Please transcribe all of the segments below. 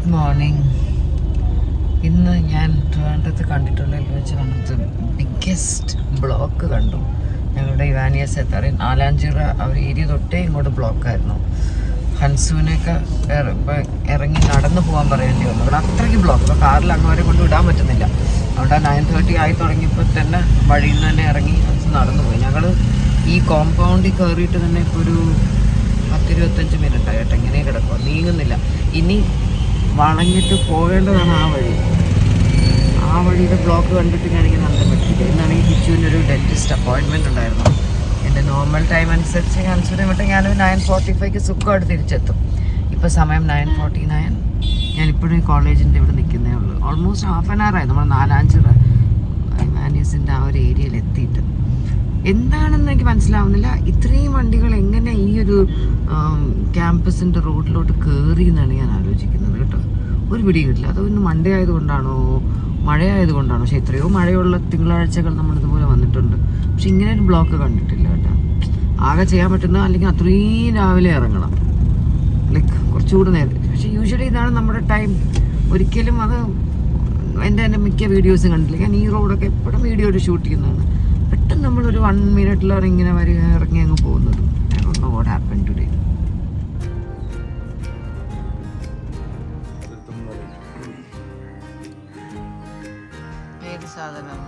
Good morning. ഇന്ന് ഞാൻ ട്രിവാൻഡ്രത്ത് കണ്ടിട്ടുള്ളതിൽ വെച്ച് കണ്ടത് ബിഗ്ഗസ്റ്റ് ബ്ലോക്ക് കണ്ടു. ഞങ്ങളുടെ ഇവാനിയസ് എത്താറ് നാലാഞ്ചിറ അവർ ഏരിയ തൊട്ടേ ഇങ്ങോട്ട് ബ്ലോക്കായിരുന്നു. ഹൻസൂനൊക്കെ ഇറങ്ങി നടന്നു പോകാൻ പറയേണ്ടി വന്നു. ഇവിടെ അത്രയ്ക്ക് ബ്ലോക്ക്. ഇപ്പോൾ കാറിൽ അങ്ങ് വരെ കൊണ്ട് വിടാൻ പറ്റുന്നില്ല. അവിടെ 9:30 ആയി തുടങ്ങിയപ്പോൾ തന്നെ വഴിയിൽ നിന്ന് തന്നെ ഇറങ്ങി നടന്നു പോയി. ഞങ്ങൾ ഈ കോമ്പൗണ്ടിൽ കയറിയിട്ട് തന്നെ ഇപ്പോൾ ഒരു 10-25 മിനിറ്റ് ആയിട്ട് എങ്ങനെ കിടക്കുക, നീങ്ങുന്നില്ല. ഇനി വളഞ്ഞിട്ട് പോകേണ്ടതാണ് ആ വഴിയുടെ ബ്ലോക്ക് കണ്ടിട്ട് ഞാനിങ്ങനെ അന്തം പറ്റില്ല. ഇന്നാണെങ്കിൽ കിച്ചുവിനൊരു ഡെന്റിസ്റ്റ് അപ്പോയിൻമെൻറ്റ് ഉണ്ടായിരുന്നു. എൻ്റെ നോർമൽ ടൈം അനുസരിച്ച് ഹൻസൂനെ വിട്ട് ഞാനൊരു 9:45 സുഖമായിട്ട് തിരിച്ചെത്തും. ഇപ്പോൾ സമയം 9:49. ഞാനിപ്പോഴും കോളേജിൻ്റെ ഇവിടെ നിൽക്കുന്നേ ഉള്ളൂ. ഓൾമോസ്റ്റ് ഹാഫ് ആൻ അവർ ആയി നമ്മൾ നാലാഞ്ചിറ ഇവാനിയസിൻ്റെ ആ ഒരു ഏരിയയിൽ എത്തിയിട്ട്. എന്താണെന്ന് എനിക്ക് മനസ്സിലാവുന്നില്ല. ഇത്രയും വണ്ടികൾ എങ്ങനെ ഈ ഒരു ക്യാമ്പസിൻ്റെ റോഡിലോട്ട് കയറി എന്നാണ് ഞാൻ ആലോചിക്കുന്നത് കേട്ടോ. ഒരു പിടി കിട്ടില്ല. അതൊന്ന് മൺഡേ ആയതുകൊണ്ടാണോ മഴയായതുകൊണ്ടാണോ? പക്ഷേ എത്രയോ മഴയുള്ള തിങ്കളാഴ്ചകൾ നമ്മളിതുപോലെ വന്നിട്ടുണ്ട്. പക്ഷെ ഇങ്ങനെ ഒരു ബ്ലോക്ക് കണ്ടിട്ടില്ല കേട്ടോ. ആകെ ചെയ്യാൻ പറ്റുന്ന അല്ലെങ്കിൽ അത്രയും രാവിലെ ഇറങ്ങണം, ലൈക്ക് കുറച്ചുകൂടെ നേരം. പക്ഷേ യൂഷ്വലി ഇതാണ് നമ്മുടെ ടൈം. ഒരിക്കലും അത് എൻ്റെ മിക്ക വീഡിയോസും കണ്ടില്ല. ഞാൻ ഈ റോഡൊക്കെ എപ്പോഴും വീഡിയോ ഷൂട്ട് ചെയ്യുന്നതാണ്. പെട്ടെന്ന് നമ്മളൊരു 1 മിനിറ്റിലാണ് ഇങ്ങനെ ഇറങ്ങി അങ്ങ് പോകുന്നത്. I don't know what happened today. ഏത് സാധനം?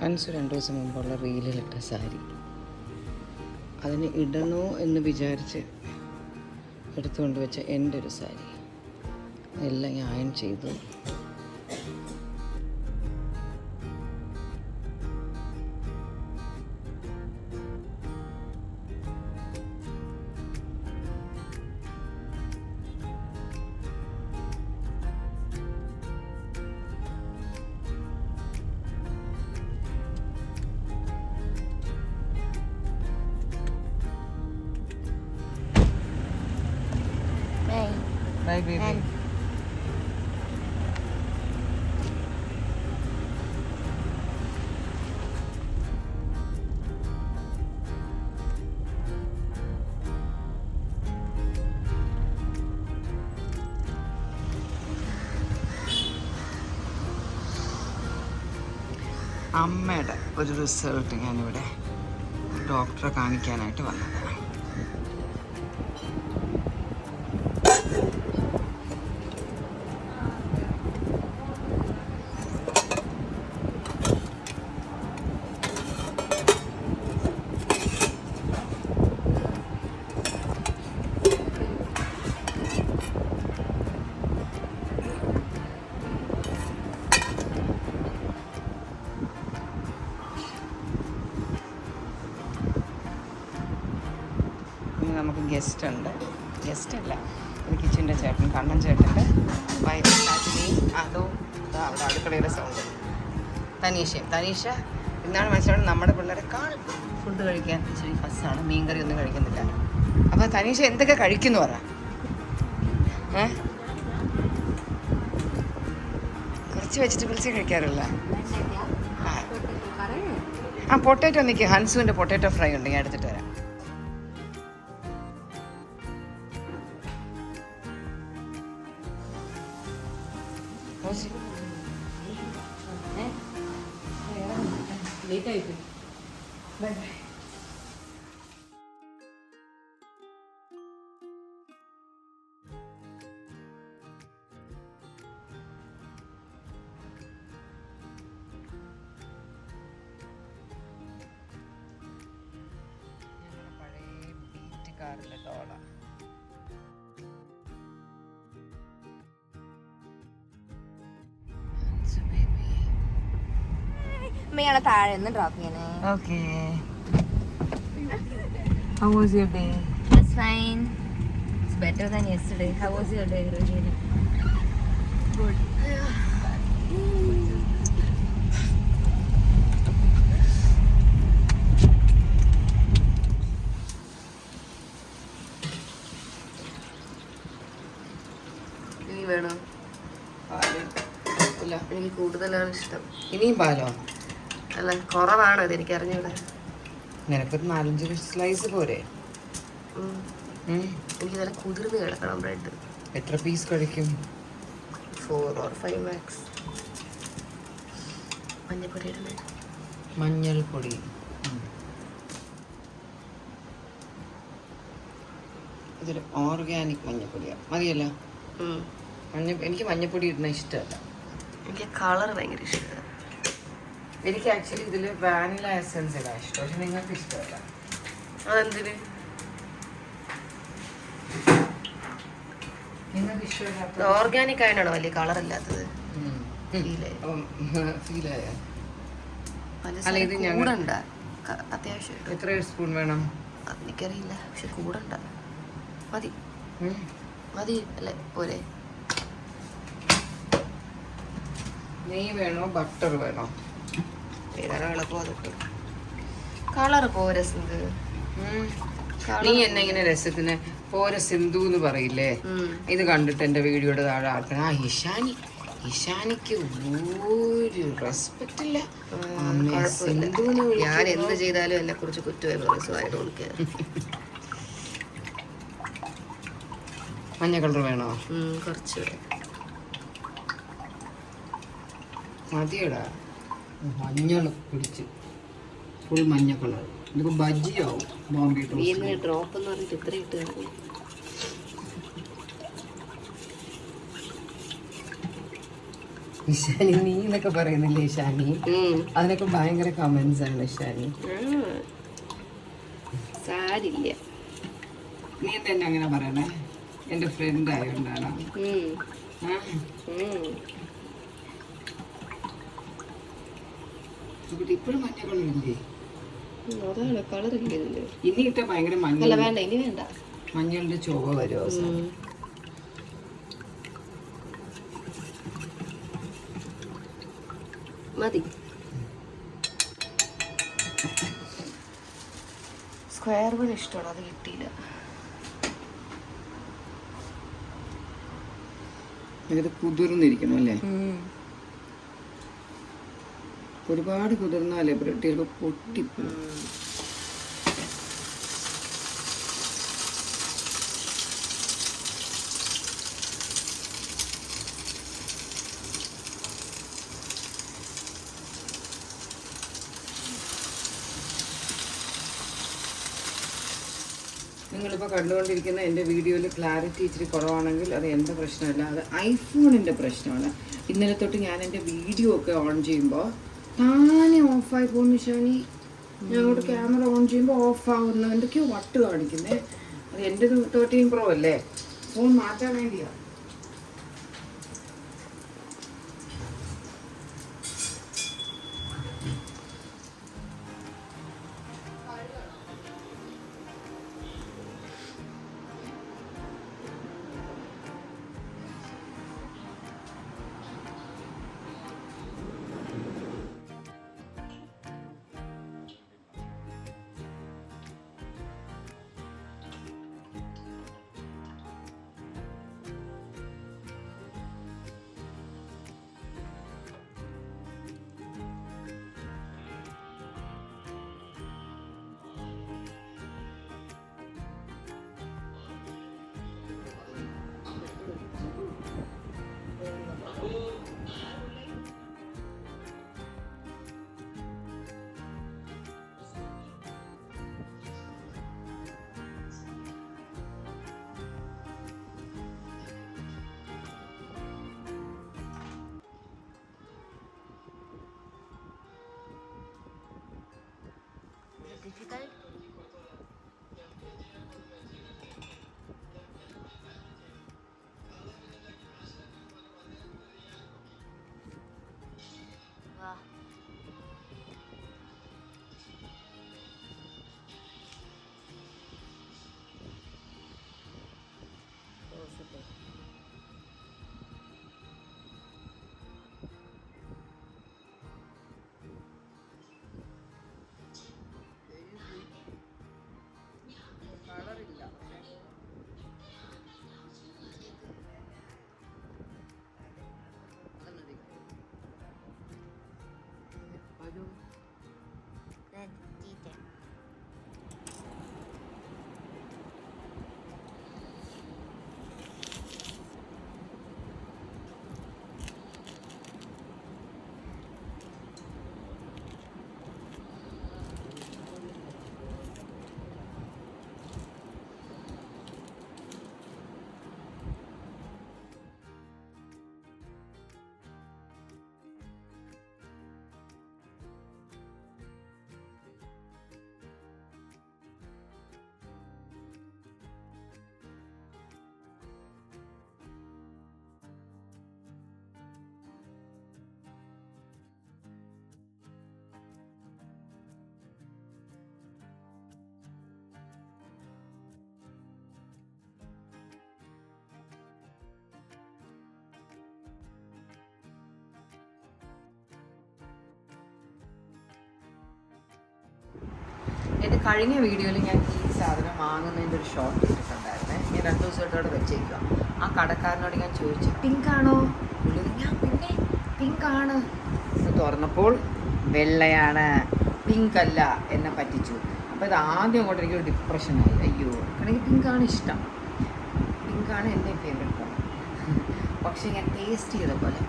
ഹൻസ് 2 ദിവസം മുമ്പുള്ള റീലിലിട്ട സാരി. അതിന് ഇടണോ എന്ന് വിചാരിച്ച് എടുത്തുകൊണ്ട് വെച്ച എൻ്റെ ഒരു സാരി എല്ലാം ഞാൻ അയൺ ചെയ്തു. Bye, baby. അമ്മയുടെ ഒരു റിസൾട്ട് ഞാനിവിടെ ഡോക്ടറെ കാണിക്കാനായിട്ട് വന്നതാണ്. നമുക്ക് ഗസ്റ്റ് ഉണ്ട്. ഗസ്റ്റ് അല്ല, ഒരു കിച്ചൻ്റെ ചേട്ടൻ, കണ്ണൻ ചേട്ടൻ്റെ വൈഫിനെയും അതും അവിടെ അടുക്കളയുടെ സൗണ്ട്. തനീഷ ഇന്നാണ് മനസ്സിലാവും നമ്മുടെ പിള്ളേരെക്കാൾ ഫുഡ് കഴിക്കാൻ ഇച്ചിരി ഫസ്സാണ്. മീൻകറി ഒന്നും കഴിക്കുന്നില്ല. അപ്പോൾ തനീഷ എന്തൊക്കെ കഴിക്കുന്നു പറ. കുറച്ച് വെജിറ്റബിൾസേ കഴിക്കാറില്ല. പൊട്ടാറ്റോ നിൽക്കുക. ഹൻസുവിൻ്റെ പൊട്ടാറ്റോ ഫ്രൈ ഉണ്ട്, ഞാൻ എടുത്തിട്ട് വരാം. അമ്മയാണ് താഴെ നിന്ന് ഡ്രോപ്പ് ചെയ്യണേ. Okay. How was your day? It's fine. It's better than yesterday. How was your day, Rojini? Good. ഇനി വേണോ പാല്? ഇല്ല, എനിക്ക് കൂടുതലാണ് ഇഷ്ടം. ഇനിയും പാലോ? അല്ല, കുറവാണോ ഇത്? എനിക്ക് അറിഞ്ഞൂടെ. നിനക്കൊരു 4-5 സ്ലൈസ് പോരെ? എനിക്ക് നല്ല കുതിർന്ന് കിടക്കണം ബ്രെഡ്. എത്ര പീസ് കഴിക്കും? 4 or 5 max. മഞ്ഞപ്പൊടി ഇടണേ. മഞ്ഞൾപ്പൊടി. ഇതൊരു ഓർഗാനിക് മഞ്ഞപ്പൊടിയാണ്, മതിയല്ലോ. എനിക്ക് മഞ്ഞപ്പൊടി ഇടുന്ന ഇഷ്ടമല്ല. എനിക്ക് കളർ ഭയങ്കര ഇഷ്ടമാണ്. എനിക്ക് ആക്ച്വലി ഇതിൽ വാനില എസൻസ് ഇടാൻ ഇഷ്ടം, പക്ഷെ നിങ്ങൾക്ക് ഇഷ്ടമല്ല. അതെന്തിന്? നിങ്ങൾക്ക് ഇഷ്ടമില്ലാത്ത ഓർഗാനിക് ആയതാണോ വലിയ കളർ ഇല്ലാത്തത്? ഫീലായ അത്യാവശ്യം. എത്ര സ്പൂൺ വേണം? എനിക്കറിയില്ല, പക്ഷെ കൂടണ്ട. മതി മതി അല്ലേ? പോരെ? നെയ്യ് വേണോ ബട്ടർ വേണോ? ഏതാണോ എളുപ്പം അതൊക്കെ. കളർ പോരെ സിന്ധു. നീ എന്നെ ഇങ്ങനെ രസത്തിന് പോരെ സിന്ധു എന്ന് പറയില്ലേ? ഇത് കണ്ടിട്ട് എൻ്റെ വീഡിയോയുടെ താഴെ ആൾക്കാർ ഇഷാനിക്ക് ഒരു റെസ്പെക്റ്റ് ഇല്ല. ഞാൻ എന്ത് ചെയ്താലും എന്നെ കുറിച്ച് കുറ്റമായി പറയും. മഞ്ഞ കളർ വേണോ? കുറച്ച് മതിയടാ. മഞ്ഞൾ പിടിച്ച് ഫുൾ മഞ്ഞ കളർ. ഇതിപ്പോ ബജിയാവും. ബോംബെ ഡ്രോപ്പ് എന്ന് പറഞ്ഞിട്ട് ഇത്ര ഇട്ട് ഇഷാനി നീ എന്നൊക്കെ പറയുന്നില്ലേ ഇഷാനി? അതിനൊക്കെ ഭയങ്കര കമന്റ്സ് ആണ് ഇഷാനി. സാരില്ല. നീ തന്നെ അങ്ങനെ പറയണേ, എൻ്റെ ഫ്രണ്ട് ആയതുകൊണ്ടാണ്. ഇപ്പോഴും മഞ്ഞ കളറില്ലേ? അതാണ് കളറില്ല ഇതില്. ഇനി ഇട്ട ഭയങ്കര മഞ്ഞ. അല്ല വേണ്ട, ഇനി വേണ്ട. മഞ്ഞളുടെ ചുവ വരും അവസാനം. മതി. സ്ക്വയർ പോലെ ഇഷ്ടമാണ്, അത് കിട്ടിയില്ല. ഇത് കുതിർന്നിരിക്കണം അല്ലേ? ഒരുപാട് കുതിർന്നാലേ ബ്രെഡ് ചിലപ്പോൾ പൊട്ടിപ്പോകും. നിങ്ങളിപ്പോൾ കണ്ടുകൊണ്ടിരിക്കുന്ന എൻ്റെ വീഡിയോയിൽ ക്ലാരിറ്റി ഇച്ചിരി കുറവാണെങ്കിൽ അത് എൻ്റെ പ്രശ്നമല്ല, അത് ഐഫോണിൻ്റെ പ്രശ്നമാണ്. ഇന്നലെ തൊട്ട് ഞാൻ എൻ്റെ വീഡിയോ ഒക്കെ ഓൺ ചെയ്യുമ്പോൾ താനെ ഓഫായി പോകുന്നു. നിഷാനി, ഞാൻ അങ്ങോട്ട് ക്യാമറ ഓൺ ചെയ്യുമ്പോൾ ഓഫാകുന്നു, എന്തൊക്കെയോ വട്ട് കാണിക്കുന്നത്. അത് എൻ്റെ 13 Pro അല്ലേ, ഫോൺ മാറ്റാൻ വേണ്ടിയാണ്. difficult? Wow. എൻ്റെ കഴിഞ്ഞ വീഡിയോയിൽ ഞാൻ ഈ സാധനം വാങ്ങുന്നതിൻ്റെ ഒരു ഷോർട്ട് ഇട്ടിട്ടുണ്ടായിരുന്നേ. ഞാൻ 2 ദിവസമായിട്ടോടെ വെച്ചേക്കുക. ആ കടക്കാരനോട് ഞാൻ ചോദിച്ചു, പിങ്കാണോ? ഞാൻ പിന്നെ പിങ്കാണ് എന്ന് തുറന്നപ്പോൾ വെള്ളയാണ്, പിങ്ക് അല്ല, എന്നെ പറ്റിച്ചു. അപ്പോൾ ഇത് ആദ്യം അങ്ങോട്ട് എനിക്കൊരു ഡിപ്രഷനായി. അയ്യോ, എനിക്ക് പിങ്കാണ് ഇഷ്ടം, പിങ്കാണ് എൻ്റെ ഫേവറേറ്റ് കളർ. പക്ഷേ ഞാൻ ടേസ്റ്റ് ചെയ്ത പോലെ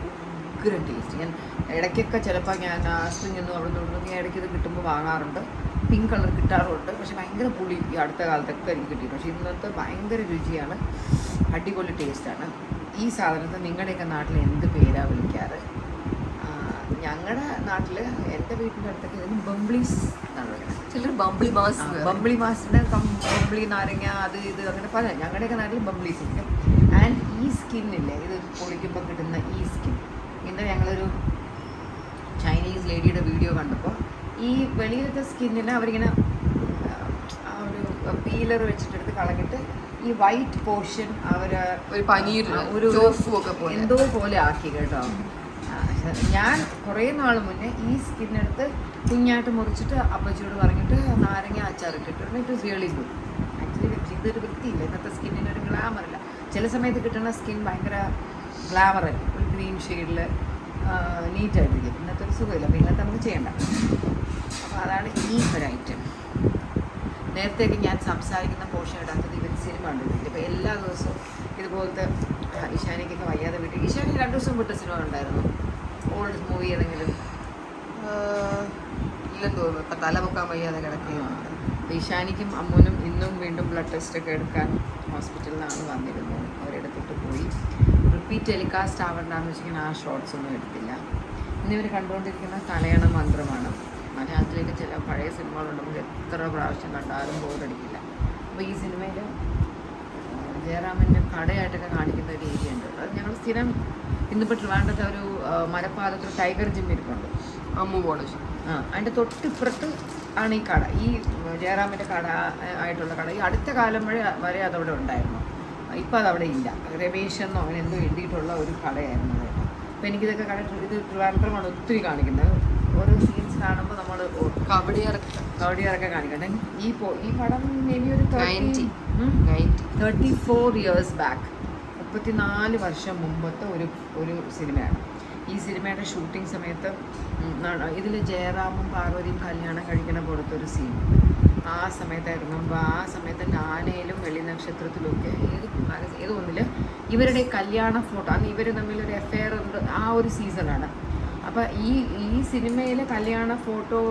ഉഗ്രം ടേസ്റ്റ്. ഞാൻ ഇടയ്ക്കൊക്കെ ചിലപ്പോൾ ഞാൻ സ്പ്രിംഗ് ഒന്നും അവിടെ നിന്ന് ഇടയ്ക്ക് ഇത് കിട്ടുമ്പോൾ വാങ്ങാറുണ്ട്. പിങ്ക് കളർ കിട്ടാറുണ്ട്. പക്ഷെ ഭയങ്കര പുളി ഈ അടുത്ത കാലത്തൊക്കെ എനിക്ക് കിട്ടി. പക്ഷേ ഇന്നത്തെ ഭയങ്കര രുചിയാണ്, അടിപൊളി ടേസ്റ്റാണ്. ഈ സാധനത്തെ നിങ്ങളുടെയൊക്കെ നാട്ടിൽ എന്ത് പേരാണ് വിളിക്കാറ്? ഞങ്ങളുടെ നാട്ടില് എൻ്റെ വീട്ടിൻ്റെ അടുത്തൊക്കെ ഇതിന് ബംബ്ലീസ് എന്നാണ് പറയുന്നത്. ചിലർ ബംബ്ലി മാസ് ബംബ്ലി മാസിൻ്റെ ബംബ്ലി നാരങ്ങ അത് ഇത് അങ്ങനെ പല ഞങ്ങളുടെയൊക്കെ നാട്ടിൽ ബംബ്ലീസ് ഇരിക്കും. ആൻഡ് ഈ സ്കിന്നില്ലേ, ഇത് പൊളിക്കുമ്പോൾ കിട്ടുന്ന ഈ സ്കിൻ, ഇന്ന് ഞങ്ങളൊരു ചൈനീസ് ലേഡിയുടെ വീഡിയോ കണ്ടപ്പോൾ ഈ വെളിയിലത്തെ സ്കിന്നിനെ അവരിങ്ങനെ ആ ഒരു പീലർ വെച്ചിട്ടെടുത്ത് കളഞ്ഞിട്ട് ഈ വൈറ്റ് പോർഷൻ അവർ ഒരു പനീർ ഒരു ഒക്കെ പോലെ എന്തോ പോലെ ആക്കി കേട്ടോ. ഞാൻ കുറേ നാൾ മുന്നേ ഈ സ്കിന്നെടുത്ത് കുഞ്ഞായിട്ട് മുറിച്ചിട്ട് അപ്പച്ചിയോട് പറഞ്ഞിട്ട് നാരങ്ങ അച്ചാറിട്ടിട്ട് it was really good. Actually ഇതൊരു വൃത്തിയില്ല, ഇന്നത്തെ സ്കിന്നിനൊരു ഗ്ലാമറില്ല. ചില സമയത്ത് കിട്ടുന്ന സ്കിൻ ഭയങ്കര ഗ്ലാമറൽ, ഒരു ഗ്രീൻ ഷെയ്ഡിൽ നീറ്റായിട്ടിരിക്കും. ഇന്നത്തെ ഒരു സുഖമില്ല, അപ്പോൾ ഇന്നത്തെ നമുക്ക് ചെയ്യണ്ട. അപ്പോൾ അതാണ് ഈ ഒരു ഐറ്റം. നേരത്തേക്ക് ഞാൻ സംസാരിക്കുന്ന പോർഷൻ ഇടാത്തത് ഇവർ സിനിമ കണ്ടിട്ടില്ല. ഇപ്പോൾ എല്ലാ ദിവസവും ഇതുപോലത്തെ ഇഷാനിക്കൊക്കെ വയ്യാതെ വീട്ടിൽ ഇഷാനി 2 ദിവസം വിട്ട സിനിമ ഉണ്ടായിരുന്നു, ഓൾഡ് മൂവി ഏതെങ്കിലും? ഇല്ലെന്ന് തോന്നുന്നു, ഇപ്പം തല പൊക്കാൻ വയ്യാതെ കിടക്കുകയാണ്. ഇഷാനിക്കും അമ്മൂനും ഇന്നും വീണ്ടും ബ്ലഡ് ടെസ്റ്റൊക്കെ എടുക്കാൻ ഹോസ്പിറ്റലിൽ നിന്നാണ് വന്നിരുന്നു. അവരെടുത്തിട്ട് പോയി. റിപ്പീറ്റ് ടെലികാസ്റ്റ് ആവണ്ടെന്ന് വെച്ചിങ്ങനെ ആ ഷോർട്സ് ഒന്നും എടുത്തില്ല. ഇന്നിവർ കണ്ടുകൊണ്ടിരിക്കുന്ന കലയണ മന്ത്രമാണ്. മലയാളത്തിലേക്ക് ചില പഴയ സിനിമകളുണ്ട്, നമുക്ക് എത്ര പ്രാവശ്യം കണ്ടാലും ബോറടിക്കില്ല. അപ്പോൾ ഈ സിനിമയിൽ ജയറാമിൻ്റെ കടയായിട്ടൊക്കെ കാണിക്കുന്ന ഒരു ഏരിയ ഉണ്ട്. അത് ഞങ്ങൾ സ്ഥിരം ഇന്നിപ്പോൾ ട്രിവാൻഡ്രത്തെ ഒരു മരപ്പാലത്തിൽ ടൈഗർ ജിം ഇരിപ്പുണ്ട്, അമ്മു പോളിഷ്. അതിൻ്റെ തൊട്ടിപ്പുറത്ത് ആണ് ഈ കട, ഈ ജയറാമിൻ്റെ കട ആയിട്ടുള്ള കട. ഈ അടുത്ത കാലം വരെ അതവിടെ ഉണ്ടായിരുന്നു. ഇപ്പം അതവിടെ ഇല്ല. രമേശ് എന്നോ അങ്ങനെ എന്തോ എഴുതിയിട്ടുള്ള ഒരു കടയായിരുന്നു അത്. അപ്പോൾ എനിക്കിതൊക്കെ ഇത് ട്രിവാൻഡ്രമാണ് ഒത്തിരി കാണിക്കുന്നത്. ഓരോ സീൻസ് കാണുമ്പോൾ നമ്മൾ കവടിയാറൊക്കെ കാണിക്കട്ടെ. ഈ പടം മേ ബി ഒരു 34 ഇയേഴ്സ് ബാക്ക്, 34 വർഷം മുമ്പത്തെ ഒരു സിനിമയാണ്. ഈ സിനിമയുടെ ഷൂട്ടിംഗ് സമയത്ത് ഇതിൽ ജയറാമും പാർവതിയും കല്യാണം കഴിക്കുന്ന പോലത്തെ ഒരു സീൻ ആ സമയത്തായിരുന്നു. അപ്പോൾ ആ സമയത്ത് നാനയിലും വെള്ളി നക്ഷത്രത്തിലും ഒക്കെ ഏത് ഒന്നിൽ ഇവരുടെ കല്യാണ ഫോട്ടോ, അന്ന് ഇവർ തമ്മിലൊരു അഫെയർ ഉണ്ട്, ആ ഒരു സീസണാണ്. അപ്പോൾ ഈ സിനിമയിലെ കല്യാണ ഫോട്ടോ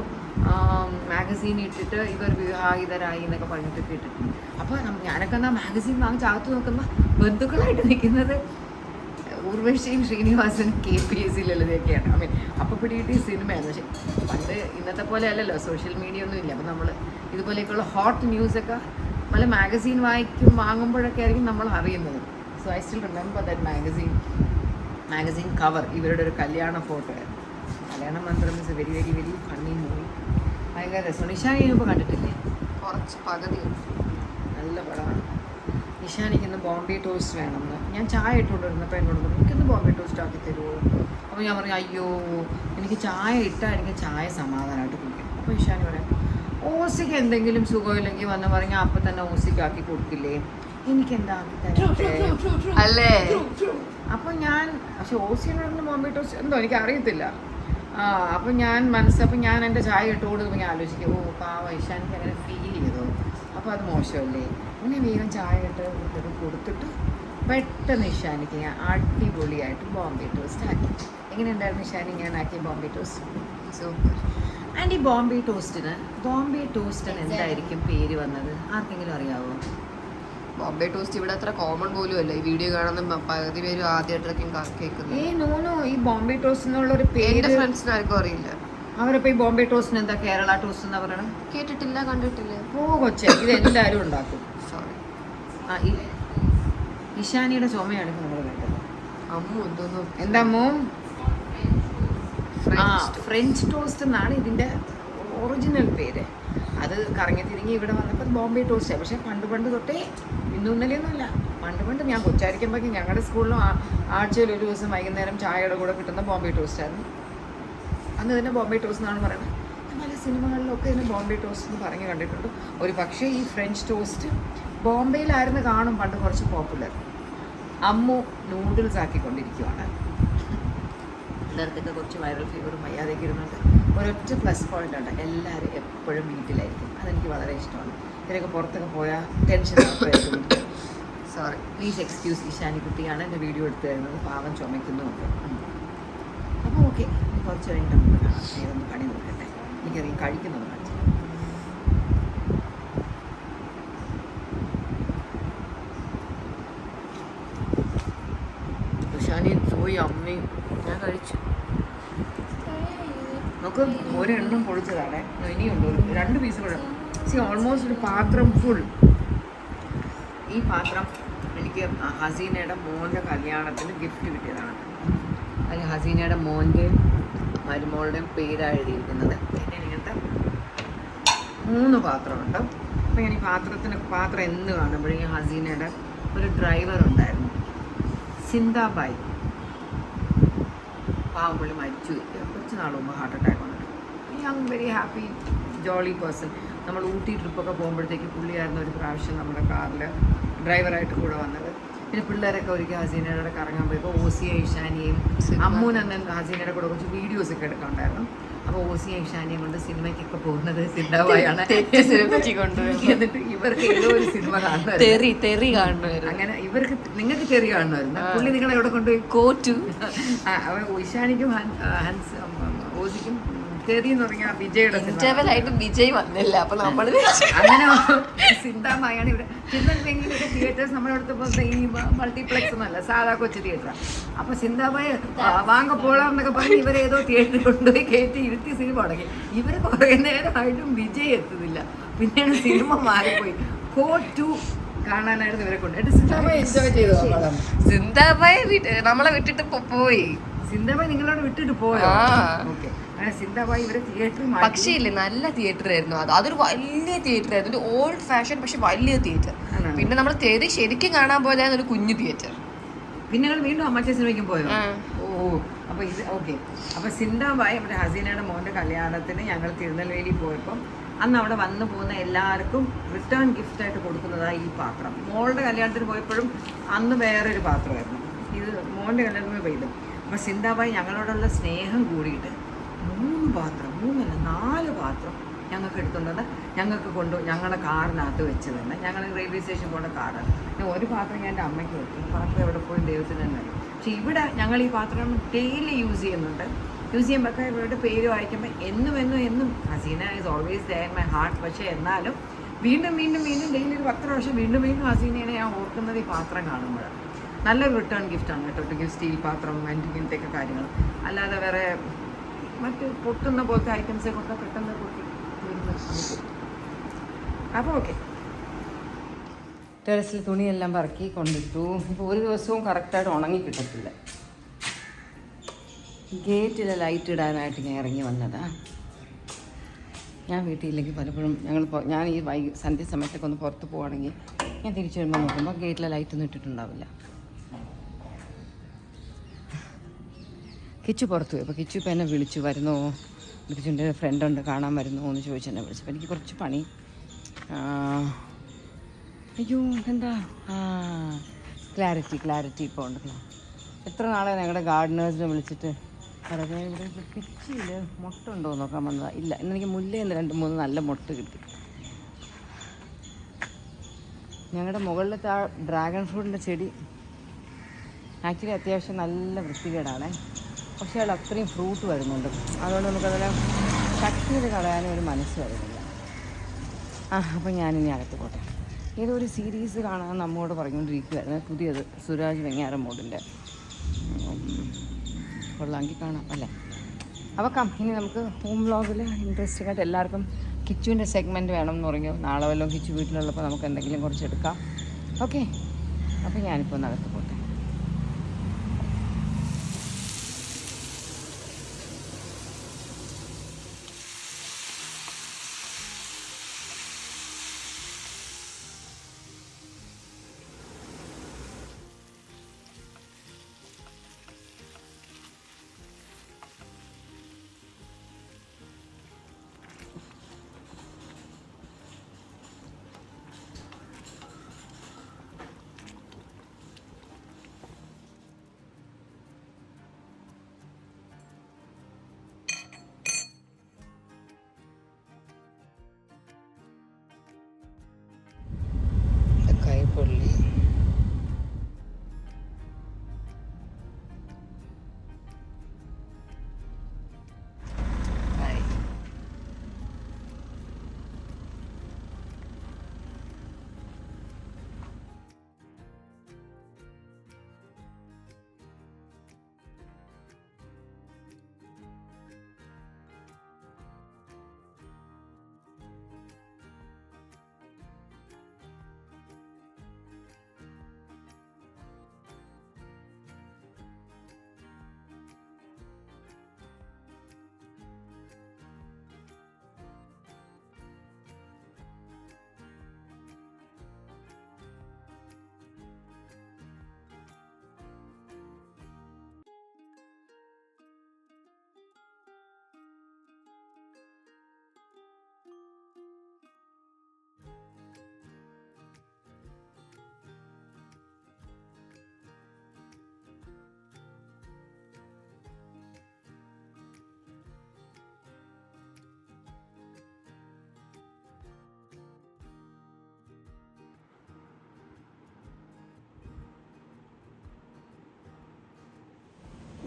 മാഗസീൻ ഇട്ടിട്ട് ഇവർ വിവാഹിതരായി എന്നൊക്കെ പറഞ്ഞിട്ട് കേട്ടിട്ടുണ്ട്. അപ്പോൾ ഞാനൊക്കെ എന്നാൽ മാഗസീൻ വാങ്ങിച്ച് അകത്ത് നോക്കുമ്പോൾ ബന്ധുക്കളായിട്ട് നിൽക്കുന്നത് ഊർവശിയും ശ്രീനിവാസൻ KPSC ലളിതയൊക്കെയാണ്. ഐ മീൻ അപ്പോൾ പിടിയിട്ട് ഈ സിനിമയാണ്. പക്ഷേ പണ്ട് ഇന്നത്തെ പോലെ അല്ലല്ലോ, സോഷ്യൽ മീഡിയ ഒന്നും ഇല്ല. അപ്പോൾ നമ്മൾ ഇതുപോലെയൊക്കെയുള്ള ഹോട്ട് ന്യൂസൊക്കെ പല മാഗസീൻ വാങ്ങുമ്പോഴൊക്കെ ആയിരിക്കും നമ്മൾ അറിയുന്നത്. So I still remember that magazine cover ഇവരുടെ ഒരു കല്യാണ ഫോട്ടോ ആയിരുന്നു. കല്യാണ മന്ത്രം is very very very funny movie. ഭയങ്കര രസമാണ്. ഇഷാനി ഇപ്പോൾ കണ്ടിട്ടില്ലേ? കുറച്ച് പകുതി നല്ല പടമാണ്. ഇഷാനിക്കിന്ന് ബോംബെ ടോസ്റ്റ് വേണമെന്ന് ഞാൻ ചായ ഇട്ടുകൊണ്ടിരുന്നപ്പോൾ എന്നോട് പറഞ്ഞു, എനിക്കൊന്ന് ബോംബെ ടോസ്റ്റ് ആക്കി തരുമോ? അപ്പോൾ ഞാൻ പറഞ്ഞു, അയ്യോ എനിക്ക് ചായ ഇട്ടാൽ എനിക്ക് ചായ സമാധാനമായിട്ട് കുടിക്കണം. അപ്പോൾ ഇഷാനി പറയാം, ഓസിക്ക് എന്തെങ്കിലും സുഖമില്ലെങ്കിൽ വന്ന് പറഞ്ഞാൽ അപ്പം തന്നെ ഓസിക്ക് ആക്കി കൊടുക്കില്ലേ? എനിക്കെന്താ ആക്കി തരട്ടെ അല്ലേ? അപ്പോൾ ഞാൻ പക്ഷെ ഓസിനോടൊന്ന് ബോംബെ ടോസ്റ്റ് എന്തോ എനിക്ക് അറിയത്തില്ല. അപ്പം ഞാൻ എൻ്റെ ചായ ഇട്ടുകൊണ്ട് ഞാൻ ആലോചിക്കും, ഓ പാവ ഇഷാനിക്ക് അങ്ങനെ ഫീൽ ചെയ്തോ, അപ്പോൾ അത് മോശമല്ലേ? പിന്നെ വേഗം ചായ ഇട്ട് കൊടുത്തിട്ട് പെട്ടെന്ന് ഇഷാനിക്ക് ഞാൻ അടിപൊളിയായിട്ട് ബോംബെ ടോസ്റ്റ് ആക്കി. എങ്ങനെയുണ്ടായിരുന്നു ഇഷാനി ഞാൻ ആക്കിയ ബോംബെ ടോസ്റ്റ്? സൂപ്പർ. ആൻഡ് ഈ ബോംബെ ടോസ്റ്റിന് എന്തായിരിക്കും പേര് വന്നത്? ആർക്കെങ്കിലും അറിയാവോ? ബോംബെ ടോസ്റ്റ് ഇവിടെ അത്ര കോമൺ പോലും അല്ല. ഈ വീഡിയോ കാണുന്ന പകുതി പേരും ആദ്യമായിട്ടൊക്കെ കേൾക്കുന്നത്. ഈ ബോംബെ ടോസ്റ്റ് എന്നുള്ളൊരു പേര് ഫ്രണ്ട്സിന് ആർക്കും അറിയില്ല. അവരിപ്പോൾ ഈ ബോംബെ ടോസ്റ്റിന് എന്താ കേരള ടോസ്റ്റ് എന്നാ പറയണത്? കേട്ടിട്ടില്ല, കണ്ടിട്ടില്ല. കൊച്ചേ, ഇത് എല്ലാവരും ഉണ്ടാക്കും. സോറി. ഇഷാനിയുടെ ചുമയാണ് ഇപ്പോൾ നമ്മൾ കേട്ടത്. അമ്മു എന്തോന്നു എന്താ അമ്മു? ഫ്രഞ്ച് ടോസ്റ്റ് എന്നാണ് ഇതിൻ്റെ ഒറിജിനൽ പേര്. അത് കറങ്ങി തിരിങ്ങി ഇവിടെ വന്നപ്പോൾ ബോംബെ ടോസ്റ്റ്. പക്ഷേ പണ്ട് തൊട്ടേ ഇന്നൊന്നലെയൊന്നുമില്ല. പണ്ട് ഞാൻ കൊച്ചായിരിക്കുമ്പോഴേക്കും ഞങ്ങളുടെ സ്കൂളിലും ആഴ്ചയിൽ ഒരു ദിവസം വൈകുന്നേരം ചായയുടെ കൂടെ കിട്ടുന്ന ബോംബെ ടോസ്റ്റ് ആയിരുന്നു. അന്ന് ഇതിനെ ബോംബെ ടോസ്റ്റ് എന്നാണ് പറയുന്നത്. പല സിനിമകളിലൊക്കെ ഇതിന് ബോംബെ ടോസ്റ്റ് എന്ന് പറഞ്ഞ് കണ്ടിട്ടുണ്ട്. ഒരു പക്ഷേ ഈ ഫ്രഞ്ച് ടോസ്റ്റ് ബോംബെയിലായിരുന്നു കാണും പണ്ട് കുറച്ച് പോപ്പുലർ. അമ്മു നൂഡിൽസ് ആക്കിക്കൊണ്ടിരിക്കുവാണ്. എല്ലാവർക്കൊക്കെ കുറച്ച് വൈറൽ ഫീവറും വയ്യാതെയൊക്കെ ഇരുന്നുണ്ട്. ഒരൊറ്റ പ്ലസ് പോയിന്റ് ഉണ്ട്, എല്ലാവരും എപ്പോഴും വീട്ടിലായിരിക്കും. അതെനിക്ക് വളരെ ഇഷ്ടമാണ്. ഇവരൊക്കെ പുറത്തൊക്കെ പോയാൽ ടെൻഷൻ ആയിരിക്കും. Sorry, please excuse. ഇഷാനി കുട്ടിയാണ് എൻ്റെ വീഡിയോ എടുത്തു തരുന്നത്. പാവം ചുമയ്ക്കുന്നുമുണ്ട്. അപ്പോൾ ഓക്കെ, കുറച്ച് കഴിഞ്ഞിട്ട് നമുക്ക് കാണാം. ഏതൊന്ന് പണി നോക്കട്ടെ. എനിക്കറിയാം കഴിക്കുന്നത് കാണിച്ചു. ഇഷാനി പോയി, അമ്മയും ഞാൻ കഴിച്ചു. ഒക്കെ ഒരെണ്ണം പൊളിച്ചതാണ്. ഇനിയുണ്ട് 2 പീസ് കൂടെ. ഓൾമോസ്റ്റ് ഒരു പാത്രം ഫുൾ. ഈ പാത്രം എനിക്ക് ഹസീനയുടെ മോൻ്റെ കല്യാണത്തിന് ഗിഫ്റ്റ് കിട്ടിയതാണ്. അതിൽ ഹസീനയുടെ മോൻ്റെയും മരുമോളുടെയും പേരാണ് എഴുതിയിരിക്കുന്നത്. പിന്നെ ഇങ്ങനത്തെ 3 പാത്രമുണ്ട്. അപ്പോൾ ഞാൻ ഈ പാത്രം എന്ന് കാണുമ്പോഴേക്കും ഹസീനയുടെ ഒരു ഡ്രൈവർ ഉണ്ടായിരുന്നു, സിന്ദാബായി. പാവമ്പുള്ളി മരിച്ചു കുറച്ച് നാൾ മുമ്പ് ഹാർട്ട് അറ്റാക്ക് വന്നിട്ട്. Young very happy Jolly person. നമ്മൾ ഊട്ടി ട്രിപ്പൊക്കെ പോകുമ്പോഴത്തേക്ക് പുള്ളിയായിരുന്നു ഒരു പ്രാവശ്യം നമ്മുടെ കാറിൽ ഡ്രൈവറായിട്ട് കൂടെ വന്നത്. പിന്നെ പിള്ളേരൊക്കെ ഒരിക്കൽ ഹസീനയുടെ കറങ്ങാൻ പോയപ്പോൾ ഓസിയ ഇഷാനിയെയും അമ്മൂനെന്ന് ഹസീനയുടെ കൂടെ കുറച്ച് വീഡിയോസൊക്കെ എടുക്കാനുണ്ടായിരുന്നു. അപ്പോൾ ഓസിയ ഇഷാനിയും കൊണ്ട് സിനിമയ്ക്കൊക്കെ പോകുന്നത് സിന്ദാബായാണ്. എന്നിട്ട് ഇവർക്ക് ഏതോ ഒരു സിനിമ കാണുമായിരുന്നു. അങ്ങനെ ഇവർക്ക് നിങ്ങൾക്ക് തെറി കാണുമായിരുന്നു. പുള്ളി നിങ്ങളെ എവിടെ കൊണ്ടുപോയി കോറ്റു. ഇഷാനിക്കും ഓസിക്കും തെറി എന്ന് പറഞ്ഞാൽ വിജയുടെ വിജയ് വന്നില്ല. അപ്പൊ നമ്മള് അങ്ങനെ സിന്ദാബായാണ് ഇവിടെ. തിരുവനന്തപുരം തിയേറ്റേഴ്സ് നമ്മളെടുത്തപ്പോൾ ഈ മൾട്ടിപ്ലെക്സ് ഒന്നല്ല, സാധാ കൊച്ചു തിയേറ്ററാണ്. അപ്പൊ സിന്ദാബായി വാങ്ങ പോളാം എന്നൊക്കെ പറഞ്ഞ് ഇവരേതോ തിയേറ്ററിൽ കൊണ്ടുപോയി കയറ്റി ഇരുത്തി സിനിമ തുടങ്ങി. ഇവര് കുറെ നേരമായിട്ടും വിജയ് എത്തുന്നില്ല. പിന്നെയാണ് സിനിമ മാറിപ്പോയി. കോറ്റു കാണാനായിരുന്നു ഇവരെ കൊണ്ട്. സിന്ദാബായി എൻജോയ് ചെയ്തു. സിന്ദാബായി നമ്മളെ വിട്ടിട്ട് പോയി. സിന്ദാബായി നിങ്ങളോട് വിട്ടിട്ട് പോയോ? ഓക്കെ. സിന്ദാബായി ഇവരെ തിയേറ്റർ പക്ഷേ ഇല്ലേ, നല്ല തിയേറ്റർ ആയിരുന്നു അത്. അതൊരു വലിയ തിയേറ്റർ ആയിരുന്നു, ഒരു ഓൾഡ് ഫാഷൻ പക്ഷെ വലിയ തിയേറ്റർ. പിന്നെ നമ്മൾ തെറി ശരിക്കും കാണാൻ പോയതായിരുന്നു ഒരു കുഞ്ഞു തിയേറ്റർ. പിന്നെ ഞങ്ങൾ വീണ്ടും അമ്മച്ച സിനിമയ്ക്കും പോയോ? ഓ, അപ്പൊ ഇത് ഓക്കെ. അപ്പൊ സിന്ദാബായി നമ്മുടെ ഹസീനയുടെ മോന്റെ കല്യാണത്തിന് ഞങ്ങൾ തിരുനെൽവേലി പോയപ്പം അന്ന് അവിടെ വന്നു പോകുന്ന എല്ലാവർക്കും റിട്ടേൺ ഗിഫ്റ്റ് ആയിട്ട് കൊടുക്കുന്നതാണ് ഈ പാത്രം. മോളുടെ കല്യാണത്തിന് പോയപ്പോഴും അന്ന് വേറൊരു പാത്രമായിരുന്നു. ഇത് മോന്റെ കല്യാണത്തിന് പോയത്. അപ്പൊ സിന്ദാബായി ഞങ്ങളോടുള്ള സ്നേഹം കൂടിയിട്ട് 3 പാത്രം, 4 പാത്രം ഞങ്ങൾക്ക് എടുത്തുള്ളത് ഞങ്ങളുടെ കാറിനകത്ത് വെച്ച് തന്നെ. ഞങ്ങൾ റെയിൽവേ സ്റ്റേഷൻ പോകേണ്ട കാറാണ്. ഒരു പാത്രം ഞാൻ എൻ്റെ അമ്മയ്ക്ക് വെക്കും. പാത്രം എവിടെ പോയി ദൈവത്തിന് തന്നെ അറിയും. പക്ഷെ ഇവിടെ ഞങ്ങൾ ഈ പാത്രം ഡെയിലി യൂസ് ചെയ്യുന്നുണ്ട്. യൂസ് ചെയ്യുമ്പോൾ ഇവരുടെ പേര് വായിക്കുമ്പോൾ എന്നും Haseena is always there in my heart. പക്ഷേ എന്നാലും വീണ്ടും ഡെയിലി ഒരു 10 പ്രാവശ്യം വീണ്ടും ഹസീനയെ ഞാൻ ഓർക്കുന്നത് ഈ പാത്രം കാണുമ്പോഴാണ്. നല്ലൊരു റിട്ടേൺ ഗിഫ്റ്റാണ് കേട്ടോ. സ്റ്റീൽ പാത്രം ഇങ്ങനത്തെയൊക്കെ കാര്യങ്ങൾ. അല്ലാതെ വേറെ മറ്റ് പൊട്ടുന്ന പോലത്തെ ഐറ്റംസൊക്കെ ഒക്കെ പെട്ടെന്ന് പൊട്ടി തീരുന്ന. അപ്പോൾ ഓക്കെ, ടെറസിൽ തുണിയെല്ലാം പറക്കി കൊണ്ടിട്ടു. ഇപ്പോൾ ഒരു ദിവസവും കറക്റ്റായിട്ട് ഉണങ്ങി കിട്ടത്തില്ല. ഗേറ്റിലെ ലൈറ്റ് ഇടാനായിട്ട് ഞാൻ ഇറങ്ങി വന്നതാണ്. ഞാൻ വീട്ടിലേക്ക് പലപ്പോഴും ഞാൻ ഈ സന്ധ്യ സമയത്തൊക്കെ ഒന്ന് പുറത്ത് പോവുകയാണെങ്കിൽ ഞാൻ തിരിച്ചു വരുമ്പോൾ നോക്കുമ്പോൾ ഗേറ്റിലെ ലൈറ്റൊന്നും ഇട്ടിട്ടുണ്ടാവില്ല. കിച്ചു പുറത്തു പോയി. അപ്പോൾ കിച്ചു ഇപ്പോൾ എന്നെ വിളിച്ചു, വരുന്നോ, കിച്ചുൻ്റെ ഫ്രണ്ടുണ്ട് കാണാൻ വരുന്നോ എന്ന് ചോദിച്ചു എന്നെ വിളിച്ചു. അപ്പോൾ എനിക്ക് കുറച്ച് പണി. അയ്യോ എന്താ ക്ലാരിറ്റി ഇപ്പോൾ ഉണ്ട്. എത്ര നാളെ ഞങ്ങളുടെ ഗാർഡനേഴ്സിനെ വിളിച്ചിട്ട് പറയാം ഇവിടെ പിച്ചിയിൽ മുട്ട ഉണ്ടോ നോക്കാൻ വന്നതാണ്. ഇല്ല, ഇന്നെനിക്ക് മുല്ലയിൽ 2-3 നല്ല മുട്ട കിട്ടി. ഞങ്ങളുടെ മുകളിലത്തെ ആ ഡ്രാഗൺ ഫ്രൂട്ടിൻ്റെ ചെടി ആക്ച്വലി അത്യാവശ്യം നല്ല വൃത്തികേടാണ്. പക്ഷേ അത് അത്രയും ഫ്രൂട്ട് വരുന്നുണ്ട്. അതുകൊണ്ട് നമുക്കതെല്ലാം കട്ട് ചെയ്ത് കളയാനും ഒരു മനസ്സ് വരുന്നില്ല. അപ്പം ഞാനിനി അകത്ത് പോട്ടെ. ഏതൊരു സീരീസ് കാണാൻ നമ്മോട് പറഞ്ഞുകൊണ്ടിരിക്കുകയായിരുന്നു, പുതിയത് സുരാജ് വെങ്ങാരമൂടിൻ്റെ. കൊള്ളാമെങ്കിൽ കാണാം അല്ലേ? അപ്പം ഇനി നമുക്ക് ഹോം വ്ളോഗിൽ ഇൻട്രസ്റ്റിംഗ് ആയിട്ട് എല്ലാവർക്കും കിച്ചുവിൻ്റെ സെഗ്മെൻറ്റ് വേണം എന്ന് പറഞ്ഞു. നാളെ വല്ലതും കിച്ചു വീട്ടിലുള്ളപ്പോൾ നമുക്ക് എന്തെങ്കിലും കുറച്ച് എടുക്കാം. ഓക്കെ, അപ്പോൾ ഞാനിപ്പോൾ ഒന്ന് അകത്ത് പോട്ടെ.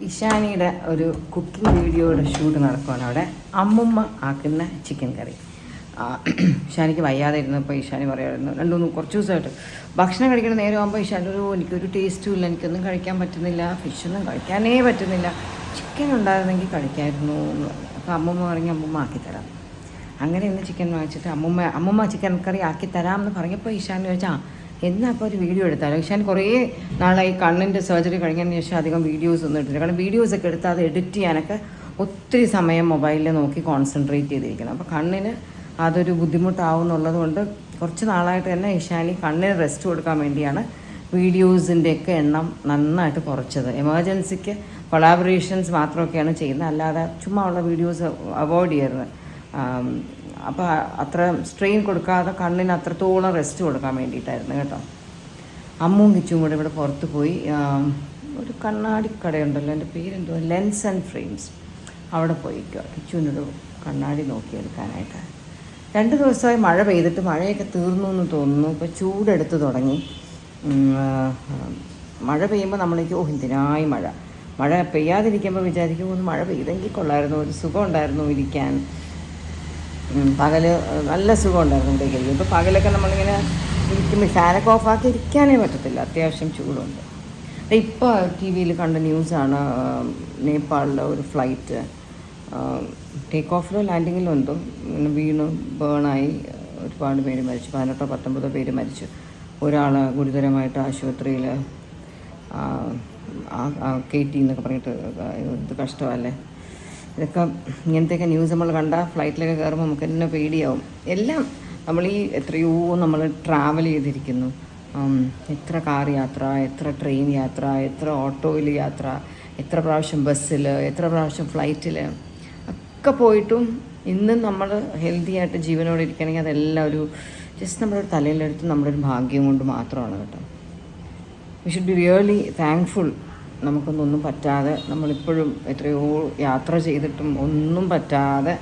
ഇഷാനിയുടെ ഒരു കുക്കിംഗ് വീഡിയോയുടെ ഷൂട്ട് നടക്കുകയാണ് അവിടെ. അമ്മുമ്മ ആക്കുന്ന ചിക്കൻ കറി. ഇഷാനിക്ക് വയ്യാതെ ഇരുന്നപ്പോൾ ഇഷാനി പറയാമായിരുന്നു 2-3 കുറച്ച് ദിവസമായിട്ട് ഭക്ഷണം കഴിക്കുന്ന നേരമാകുമ്പോൾ ഇഷാനി എനിക്കൊരു ടേസ്റ്റും ഇല്ല, എനിക്കൊന്നും കഴിക്കാൻ പറ്റുന്നില്ല, ഫിഷൊന്നും കഴിക്കാനേ പറ്റുന്നില്ല, ചിക്കൻ ഉണ്ടായിരുന്നെങ്കിൽ കഴിക്കായിരുന്നു. അപ്പോൾ അമ്മുമ്മ പറഞ്ഞ് അമ്മുമ്മ ആക്കിത്തരാം. അങ്ങനെ ഇന്ന് ചിക്കൻ വാങ്ങിച്ചിട്ട് അമ്മുമ്മ ചിക്കൻ കറി ആക്കി തരാമെന്ന് പറഞ്ഞപ്പോൾ ഇഷാനി ചോദിച്ചാൽ എന്നാൽ അപ്പോൾ ഒരു വീഡിയോ എടുത്താലോ. ഇഷാൻ കുറേ നാളായി കണ്ണിൻ്റെ സർജറി കഴിഞ്ഞതിന് ശേഷം അധികം വീഡിയോസ് ഒന്നും എടുത്തില്ല. കാരണം വീഡിയോസൊക്കെ എടുത്ത് അത് എഡിറ്റ് ചെയ്യാനൊക്കെ ഒത്തിരി സമയം മൊബൈലിൽ നോക്കി കോൺസെൻട്രേറ്റ് ചെയ്തിരിക്കണം. അപ്പോൾ കണ്ണിന് അതൊരു ബുദ്ധിമുട്ടാവും എന്നുള്ളത് കൊണ്ട് കുറച്ച് നാളായിട്ട് തന്നെ ഇഷാനി കണ്ണിന് റെസ്റ്റ് കൊടുക്കാൻ വേണ്ടിയാണ് വീഡിയോസിൻ്റെയൊക്കെ എണ്ണം നന്നായിട്ട് കുറച്ചത്. എമർജൻസിക്ക് കൊളാബറേഷൻസ് മാത്രമൊക്കെയാണ് ചെയ്യുന്നത്, അല്ലാതെ ചുമ്മാ ഉള്ള വീഡിയോസ് അവോയ്ഡ് ചെയ്യരുത്. അപ്പോൾ അത്ര സ്ട്രെയിൻ കൊടുക്കാതെ കണ്ണിന് അത്രത്തോളം റെസ്റ്റ് കൊടുക്കാൻ വേണ്ടിയിട്ടായിരുന്നു കേട്ടോ. അമ്മും കിച്ചും കൂടെ ഇവിടെ പുറത്ത് പോയി ഒരു കണ്ണാടി കടയുണ്ടല്ലോ, എൻ്റെ പേരെന്തോ, ലെൻസ് ആൻഡ് ഫ്രെയിംസ്, അവിടെ പോയിക്കുക കിച്ചുവിനൊരു കണ്ണാടി നോക്കിയെടുക്കാനായിട്ട്. 2 ദിവസമായി മഴ പെയ്തിട്ട് മഴയൊക്കെ തീർന്നു എന്ന് തോന്നുന്നു. ഇപ്പോൾ ചൂടെടുത്ത് തുടങ്ങി. മഴ പെയ്യുമ്പോൾ നമ്മളേക്ക് എന്തിനായി മഴ പെയ്യാതിരിക്കുമ്പോൾ വിചാരിക്കും ഒന്ന് മഴ പെയ്തെങ്കിൽ കൊള്ളായിരുന്നു, ഒരു സുഖം ഉണ്ടായിരുന്നു ഇരിക്കാൻ. പകൽ നല്ല സുഖം ഉണ്ടായിരുന്നു ഇവിടെ കഴിയും. ഇപ്പോൾ പകലൊക്കെ നമ്മളിങ്ങനെ ഇരിക്കുമ്പോൾ ഫാനൊക്കെ ഓഫാക്കി ഇരിക്കാനേ പറ്റത്തില്ല, അത്യാവശ്യം ചൂടുണ്ട്. ഇപ്പോൾ ടി വിയിൽ കണ്ട ന്യൂസാണ്, നേപ്പാളിലെ ഒരു ഫ്ലൈറ്റ് ടേക്ക് ഓഫിലോ ലാൻഡിങ്ങിലോ എന്തോ വീണു ബേണായി ഒരുപാട് പേര് മരിച്ചു. 18-19 പേര് മരിച്ചു. ഒരാൾ ഗുരുതരമായിട്ട് ആശുപത്രിയിൽ കയറ്റി എന്നൊക്കെ പറഞ്ഞിട്ട്. ഇത് കഷ്ടമല്ലേ ഇതൊക്കെ. ഇങ്ങനത്തെയൊക്കെ ന്യൂസ് നമ്മൾ കണ്ട ഫ്ലൈറ്റിലൊക്കെ കയറുമ്പോൾ നമുക്ക് തന്നെ പേടിയാവും. എല്ലാം നമ്മൾ എത്രയോ നമ്മൾ ട്രാവൽ ചെയ്തിരിക്കുന്നു. എത്ര കാർ യാത്ര, എത്ര ട്രെയിൻ യാത്ര, എത്ര ഓട്ടോയിൽ യാത്ര, എത്ര പ്രാവശ്യം ബസ്സിൽ, എത്ര പ്രാവശ്യം ഫ്ലൈറ്റിൽ ഒക്കെ പോയിട്ടും ഇന്നും നമ്മൾ ഹെൽത്തി ആയിട്ട് ജീവനോടെ ഇരിക്കണമെങ്കിൽ അതെല്ലാം ഒരു ജസ്റ്റ് നമ്മുടെ തലയിലെടുത്ത് നമ്മുടെ ഒരു ഭാഗ്യം കൊണ്ട് മാത്രമാണ് കേട്ടോ. We should be really thankful. നമുക്കൊന്നും പറ്റാതെ നമ്മളിപ്പോഴും എത്രയോ യാത്ര ചെയ്തിട്ടും ഒന്നും പറ്റാതെ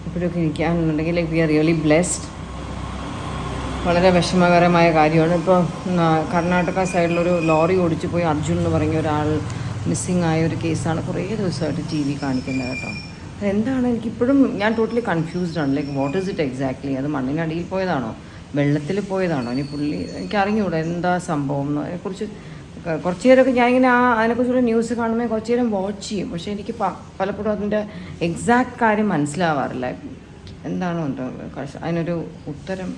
ഇപ്പോഴൊക്കെ ഇരിക്കാനുണ്ടെങ്കിൽ വി ആർ റിയലി ബ്ലെസ്ഡ്. വളരെ വിഷമകരമായ കാര്യമാണ്. ഇപ്പോൾ കർണാടക സൈഡിലൊരു ലോറി ഓടിച്ചു പോയി അർജുൻ എന്ന് പറഞ്ഞ ഒരാൾ മിസ്സിങ് ആയ ഒരു കേസാണ് കുറേ ദിവസമായിട്ട് ടി വി കാണിക്കുന്നത് കേട്ടോ. അതെന്താണ് എനിക്കിപ്പോഴും ഞാൻ ടോട്ടലി കൺഫ്യൂസ്ഡ് ആണ്. Like what is it exactly? അത് മണ്ണിനടിയിൽ പോയതാണോ, വെള്ളത്തിൽ പോയതാണോ? ഇനി പുള്ളി എനിക്ക് അറിഞ്ഞുകൂടാ എന്താ സംഭവം എന്ന്. അതിനെക്കുറിച്ച് കുറച്ച് നേരമൊക്കെ ഞാനിങ്ങനെ അതിനെക്കുറിച്ചുള്ള ന്യൂസ് കാണുമ്പോൾ കുറച്ച് നേരം വാച്ച് ചെയ്യും. പക്ഷേ എനിക്ക് പലപ്പോഴും അതിൻ്റെ എക്സാക്ട് കാര്യം മനസ്സിലാവാറില്ല. എന്താണോ എന്തോ അതിനൊരു ഉത്തരം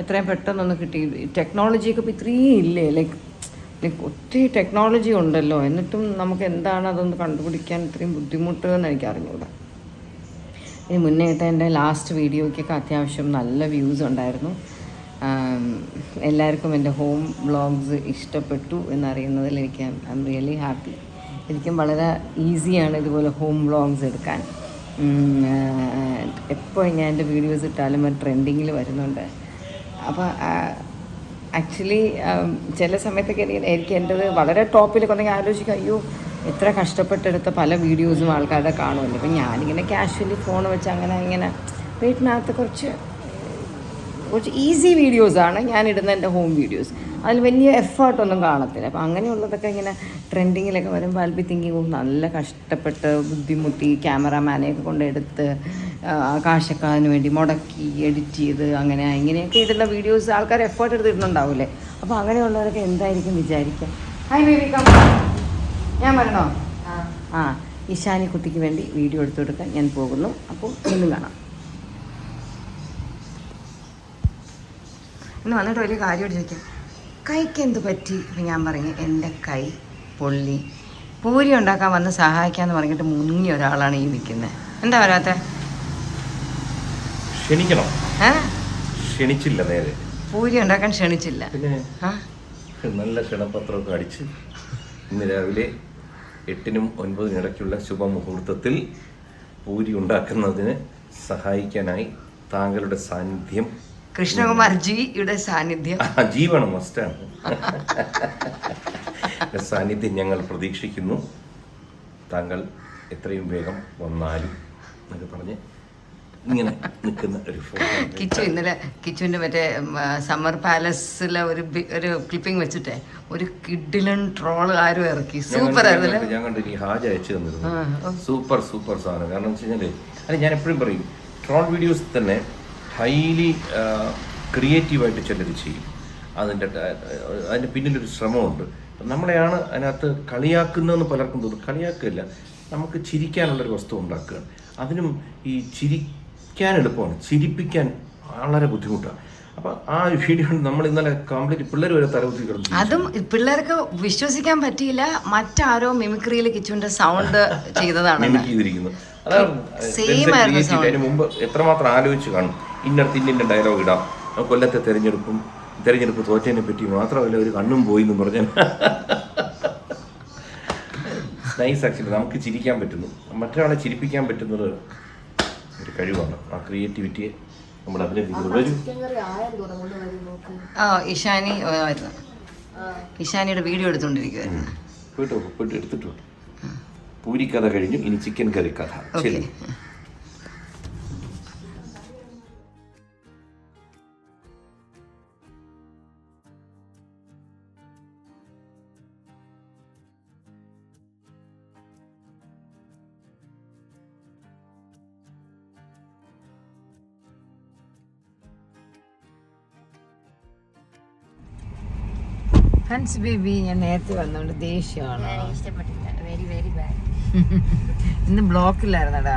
എത്രയും പെട്ടെന്നൊന്ന് കിട്ടി. ടെക്നോളജിയൊക്കെ ഇപ്പോൾ ഇത്രയും ഇല്ലേ, ലൈക്ക് ഒത്തിരി ടെക്നോളജി ഉണ്ടല്ലോ, എന്നിട്ടും നമുക്ക് എന്താണ് അതൊന്ന് കണ്ടുപിടിക്കാൻ ഇത്രയും ബുദ്ധിമുട്ട് എന്ന് എനിക്ക് അറിഞ്ഞൂടാ. ഇതിന് മുന്നേ ഇട്ട എൻ്റെ ലാസ്റ്റ് വീഡിയോയ്ക്കൊക്കെ അത്യാവശ്യം നല്ല വ്യൂസ് ഉണ്ടായിരുന്നു. എല്ലാവർക്കും എൻ്റെ ഹോം വ്ളോഗ്സ് ഇഷ്ടപ്പെട്ടു എന്നറിയുന്നതിൽ എനിക്ക് ഐ എം റിയലി ഹാപ്പി. എനിക്കും വളരെ ഈസിയാണ് ഇതുപോലെ ഹോം വ്ളോഗ്സ് എടുക്കാൻ. എപ്പോൾ ഞാൻ എൻ്റെ വീഡിയോസ് ഇട്ടാലും അത് ട്രെൻഡിങ്ങിൽ വരുന്നുണ്ട്. അപ്പോൾ ആക്ച്വലി ചില സമയത്തൊക്കെ എനിക്ക് എൻ്റെത് വളരെ ടോപ്പിലൊക്കെ ഉണ്ടെങ്കിൽ ആലോചിക്കും, അയ്യോ എത്ര കഷ്ടപ്പെട്ടെടുത്ത പല വീഡിയോസും ആൾക്കാരുടെ കാണുമല്ലോ. അപ്പം ഞാനിങ്ങനെ കാഷ്വലി ഫോൺ വെച്ച് ഇങ്ങനെ വീട്ടിനകത്ത് കുറച്ച് ഈസി വീഡിയോസാണ് ഞാനിടുന്ന എൻ്റെ ഹോം വീഡിയോസ്. അതിൽ വലിയ എഫേർട്ടൊന്നും കാണത്തില്ല. അപ്പോൾ അങ്ങനെയുള്ളതൊക്കെ ഇങ്ങനെ ട്രെൻഡിങ്ങിലൊക്കെ വരുമ്പോൾ ആൽ ബി തിങ്കിങ് നല്ല കഷ്ടപ്പെട്ട് ബുദ്ധിമുട്ടി ക്യാമറാമാനെയൊക്കെ കൊണ്ടെടുത്ത് കാശൊക്കെ അതിന് വേണ്ടി മുടക്കി എഡിറ്റ് ചെയ്ത് അങ്ങനെ ഇങ്ങനെയൊക്കെ ഇടുന്ന വീഡിയോസ് ആൾക്കാർ എഫേർട്ട് എടുത്തിട്ടുണ്ടാവില്ലേ. അപ്പോൾ അങ്ങനെയുള്ളവരൊക്കെ എന്തായിരിക്കും വിചാരിക്കുക. ഹായ് ബേബി കം, ഞാൻ വരണോ? ഇഷാനി കുട്ടിക്ക് വേണ്ടി വീഡിയോ എടുത്തു കൊടുക്കാൻ ഞാൻ പോകുന്നു. അപ്പോൾ ഇന്നും കാണാം. ഇന്ന് വന്നിട്ട് വലിയ കാര്യമായിട്ട് ചോദിക്കാം, കൈക്ക് എന്ത് പറ്റി? അപ്പം ഞാൻ പറഞ്ഞു എൻ്റെ കൈ പൊള്ളി, പൂരി ഉണ്ടാക്കാൻ വന്ന് സഹായിക്കാമെന്ന് പറഞ്ഞിട്ട് മുങ്ങിയ ഒരാളാണ് ഈ നിൽക്കുന്നത്. എന്താ വരാത്ത? ക്ഷണിക്കണം. ക്ഷണിച്ചില്ല, നേരെ പൂരി ഉണ്ടാക്കാൻ ക്ഷണിച്ചില്ല. നല്ല ക്ഷണപത്രമൊക്കെ അടിച്ച് ഇന്ന് രാവിലെ 8-നും 9-നും ഇടയ്ക്കുള്ള ശുഭമുഹൂർത്തത്തിൽ പൂരി ഉണ്ടാക്കുന്നതിന് സഹായിക്കാനായി താങ്കളുടെ സാന്നിധ്യം, കൃഷ്ണകുമാർ ജിയുടെ സാന്നിധ്യം, ജീവണം മസ്റ്റാണ്, സാന്നിധ്യം ഞങ്ങൾ പ്രതീക്ഷിക്കുന്നു. താങ്കൾ എത്രയും വേഗം വന്നാലും എന്നൊക്കെ പറഞ്ഞ് ഇങ്ങനെ നിൽക്കുന്ന ഒരു ഫോട്ടോ. കിച്ചു ഇന്നലെ കിച്ചുവിൻ്റെ മറ്റേ സമ്മർ പാലസിലെ ഒരു ക്ലിപ്പിംഗ് വെച്ചിട്ടേ ഒരു കിഡിലൻ ട്രോൾ ആരും ഇറക്കി. സൂപ്പർ ആയിരുന്നല്ലേ. ഞാൻ കണ്ടു, എനിക്ക് ഹാജ് അയച്ചു തന്നിരുന്നു. സൂപ്പർ സാധനം. കാരണം വെച്ച് കഴിഞ്ഞാൽ അത് ഞാൻ എപ്പോഴും പറയും, ട്രോൾ വീഡിയോസ് തന്നെ ഹൈലി ക്രിയേറ്റീവായിട്ട് ചിലർ ചെയ്യും. അതിൻ്റെ പിന്നിലൊരു ശ്രമമുണ്ട്. നമ്മളെയാണ് അതിനകത്ത് കളിയാക്കുന്നതെന്ന് പലർക്കും തോന്നും. കളിയാക്കില്ല, നമുക്ക് ചിരിക്കാനുള്ളൊരു വസ്തു ഉണ്ടാക്കുകയാണ്. അതിനും ഈ ചിരിക്കാൻ എളുപ്പമാണ്, ചിരിപ്പിക്കാൻ വളരെ ബുദ്ധിമുട്ടാണ്. അപ്പം ആ വീഡിയോ നമ്മൾ ഇന്നലെ കംപ്ലീറ്റ് പിള്ളേർ വരെ തലകുത്തി കിടന്നു. അതും പിള്ളേർക്ക് വിശ്വസിക്കാൻ പറ്റിയില്ല. മറ്റാരോ മിമിക്രിയിൽ കിച്ചുവിന്റെ സൗണ്ട് ചെയ്തതാണ് മിമിക് ചെയ്തിരിക്കുന്നത്. അതാണ് അതിന് മുമ്പ് എത്രമാത്രം ആലോചിച്ച് കാണും. ഇന്ന ഡയലോഗ് ഇടാം, കൊല്ലത്തെ തെരഞ്ഞെടുപ്പ് തോറ്റതിനെ പറ്റി മാത്രമല്ല ഒരു കണ്ണും പോയി എന്ന് പറഞ്ഞാൽ നൈസ്. ആക്ച്വലി നമുക്ക് ചിരിക്കാൻ പറ്റുന്നു, മറ്റൊരാളെ ചിരിപ്പിക്കാൻ പറ്റുന്നത് ഒരു കഴിവാണ്. ആ ക്രിയേറ്റിവിറ്റിയെ നമ്മൾ അഭിനന്ദിക്കുന്നത്. ഇഷാനിയുടെ വീഡിയോ എടുത്തുകൊണ്ടിരിക്കുവായിരുന്നു. പോയിട്ട് എടുത്തിട്ടു. പൂരിക്കഥ കഴിഞ്ഞു, ഇനി ചിക്കൻ കറി കഥ. ശരി. ഹൻസ് ബേബി, ഞാൻ നേരത്തെ വന്നോണ്ട് ദേഷ്യമാണ്. ഇന്ന് ബ്ലോക്കിലായിരുന്നടാ.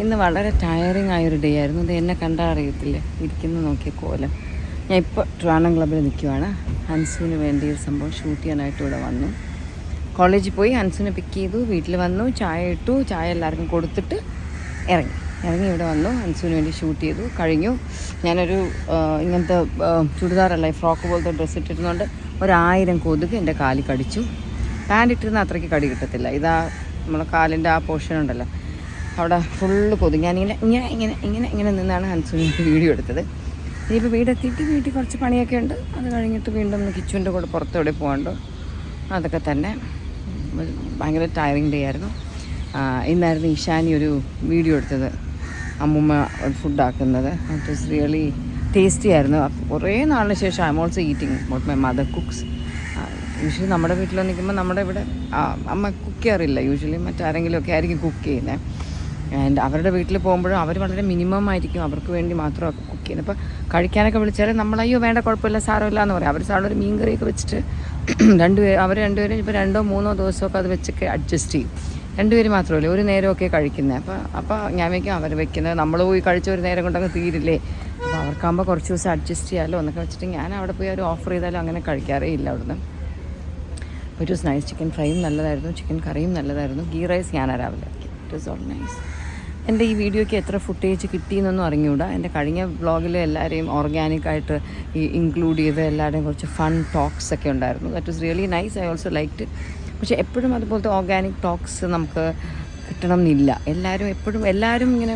ഇന്ന് വളരെ ടയറിങ് ആയൊരു ഡേ ആയിരുന്നു. അത് എന്നെ കണ്ടാൽ അറിയത്തില്ല, ഇരിക്കുന്ന നോക്കിയ കോലം. ഞാൻ ഇപ്പോൾ ട്രിവാൻഡ്രം ക്ലബ്ബിൽ നിൽക്കുവാണ്. ഹൻസുവിന് വേണ്ടി ഒരു സംഭവം ഷൂട്ട് ചെയ്യാനായിട്ട് ഇവിടെ വന്നു. കോളേജിൽ പോയി ഹൻസുവിനെ പിക്ക് ചെയ്തു, വീട്ടിൽ വന്നു, ചായ ഇട്ടു, ചായ എല്ലാവർക്കും കൊടുത്തിട്ട് ഇറങ്ങി ഇവിടെ വന്നു. ഹൻസുവിന് വേണ്ടി ഷൂട്ട് ചെയ്തു, കഴിഞ്ഞു. ഞാനൊരു ഇങ്ങനത്തെ ചുരിദാറല്ല, ഫ്രോക്ക് പോലത്തെ ഡ്രസ്സ് ഇട്ടിരുന്നുകൊണ്ട് 1000 കൊതുക് എൻ്റെ കാലിൽ കടിച്ചു. പാൻറ് ഇട്ടിരുന്ന അത്രയ്ക്ക് കടി കിട്ടത്തില്ല. ഇതാ നമ്മളെ കാലിൻ്റെ ആ പോർഷൻ ഉണ്ടല്ലോ, അവിടെ ഫുള്ള് കൊതുക്. ഞാനിങ്ങനെ നിന്നാണ് ഹൻസുവിന് വീഡിയോ എടുത്തത്. ഇനിയിപ്പോൾ വീടെത്തിയിട്ട് വീട്ടിൽ കുറച്ച് പണിയൊക്കെ ഉണ്ട്. അത് കഴിഞ്ഞിട്ട് വീണ്ടും കിച്ചുവിൻ്റെ കൂടെ പുറത്തെവിടെ പോകണ്ടോ അതൊക്കെ തന്നെ. ഭയങ്കര ടയറിങ് ഡേ ആയിരുന്നു. ഇന്നായിരുന്നു ഇഷാനി ഒരു വീഡിയോ എടുത്തത്, അമ്മൂമ്മ ഫുഡാക്കുന്നത്. ഇറ്റ് വാസ് റിയലി ടേസ്റ്റി ആയിരുന്നു. കുറേ നാളിന് ശേഷം I am also eating what my mother cooks. Usually നമ്മുടെ വീട്ടിൽ നിൽക്കുമ്പോൾ നമ്മുടെ ഇവിടെ അമ്മ കുക്ക് ചെയ്യാറില്ല. യൂഷ്വലി മറ്റാരെങ്കിലും ഒക്കെ ആയിരിക്കും കുക്ക് ചെയ്യുന്നത്. ആൻഡ് അവരുടെ വീട്ടിൽ പോകുമ്പോഴും അവർ വളരെ മിനിമം ആയിരിക്കും, അവർക്ക് വേണ്ടി മാത്രമൊക്കെ കുക്ക് ചെയ്യുന്നത്. അപ്പോൾ കഴിക്കാനൊക്കെ വിളിച്ചാൽ നമ്മൾ അയ്യോ വേണ്ട കുഴപ്പമില്ല സാരമില്ല എന്ന് പറയും. അവർ സാറിന് ഒരു മീൻ കറിയൊക്കെ വെച്ചിട്ട് അവർ രണ്ടുപേരും ഇപ്പോൾ 2-3 ദിവസമൊക്കെ അത് വെച്ചൊക്കെ അഡ്ജസ്റ്റ് ചെയ്യും. 2 പേര് മാത്രമല്ലേ, ഒരു നേരമൊക്കെ കഴിക്കുന്നത്. അപ്പോൾ ഞാൻ വയ്ക്കും അവർ വെക്കുന്നത് നമ്മൾ പോയി കഴിച്ച ഒരു നേരം കൊണ്ടങ്ങ് തീരില്ലേ. അപ്പോൾ അവർക്കാകുമ്പോൾ കുറച്ച് ദിവസം അഡ്ജസ്റ്റ് ചെയ്യാമല്ലോ എന്നൊക്കെ വെച്ചിട്ട് ഞാൻ അവിടെ പോയി അവർ ഓഫർ ചെയ്താലും അങ്ങനെ കഴിക്കാറേ ഇല്ല അവിടുന്ന്. It was nice. ചിക്കൻ ഫ്രൈയും നല്ലതായിരുന്നു, ചിക്കൻ കറിയും നല്ലതായിരുന്നു. ഗീ റൈസ് ഞാനാണ് രാവിലെ ആക്കി. It was all nice. എൻ്റെ ഈ വീഡിയോയ്ക്ക് എത്ര ഫുട്ടേജ് കിട്ടിയെന്നൊന്നും അറിഞ്ഞുകൂടാ. എൻ്റെ കഴിഞ്ഞ വ്ളോഗിൽ എല്ലാവരെയും ഓർഗാനിക്കായിട്ട് ഇൻക്ലൂഡ് ചെയ്ത് എല്ലാവരുടെയും കുറച്ച് ഫൺ ടോക്സ് ഒക്കെ ഉണ്ടായിരുന്നു. That was really nice. I also liked. പക്ഷേ എപ്പോഴും അതുപോലത്തെ ഓർഗാനിക് ടോക്സ് നമുക്ക് കിട്ടണം എന്നില്ല. എല്ലാവരും ഇങ്ങനെ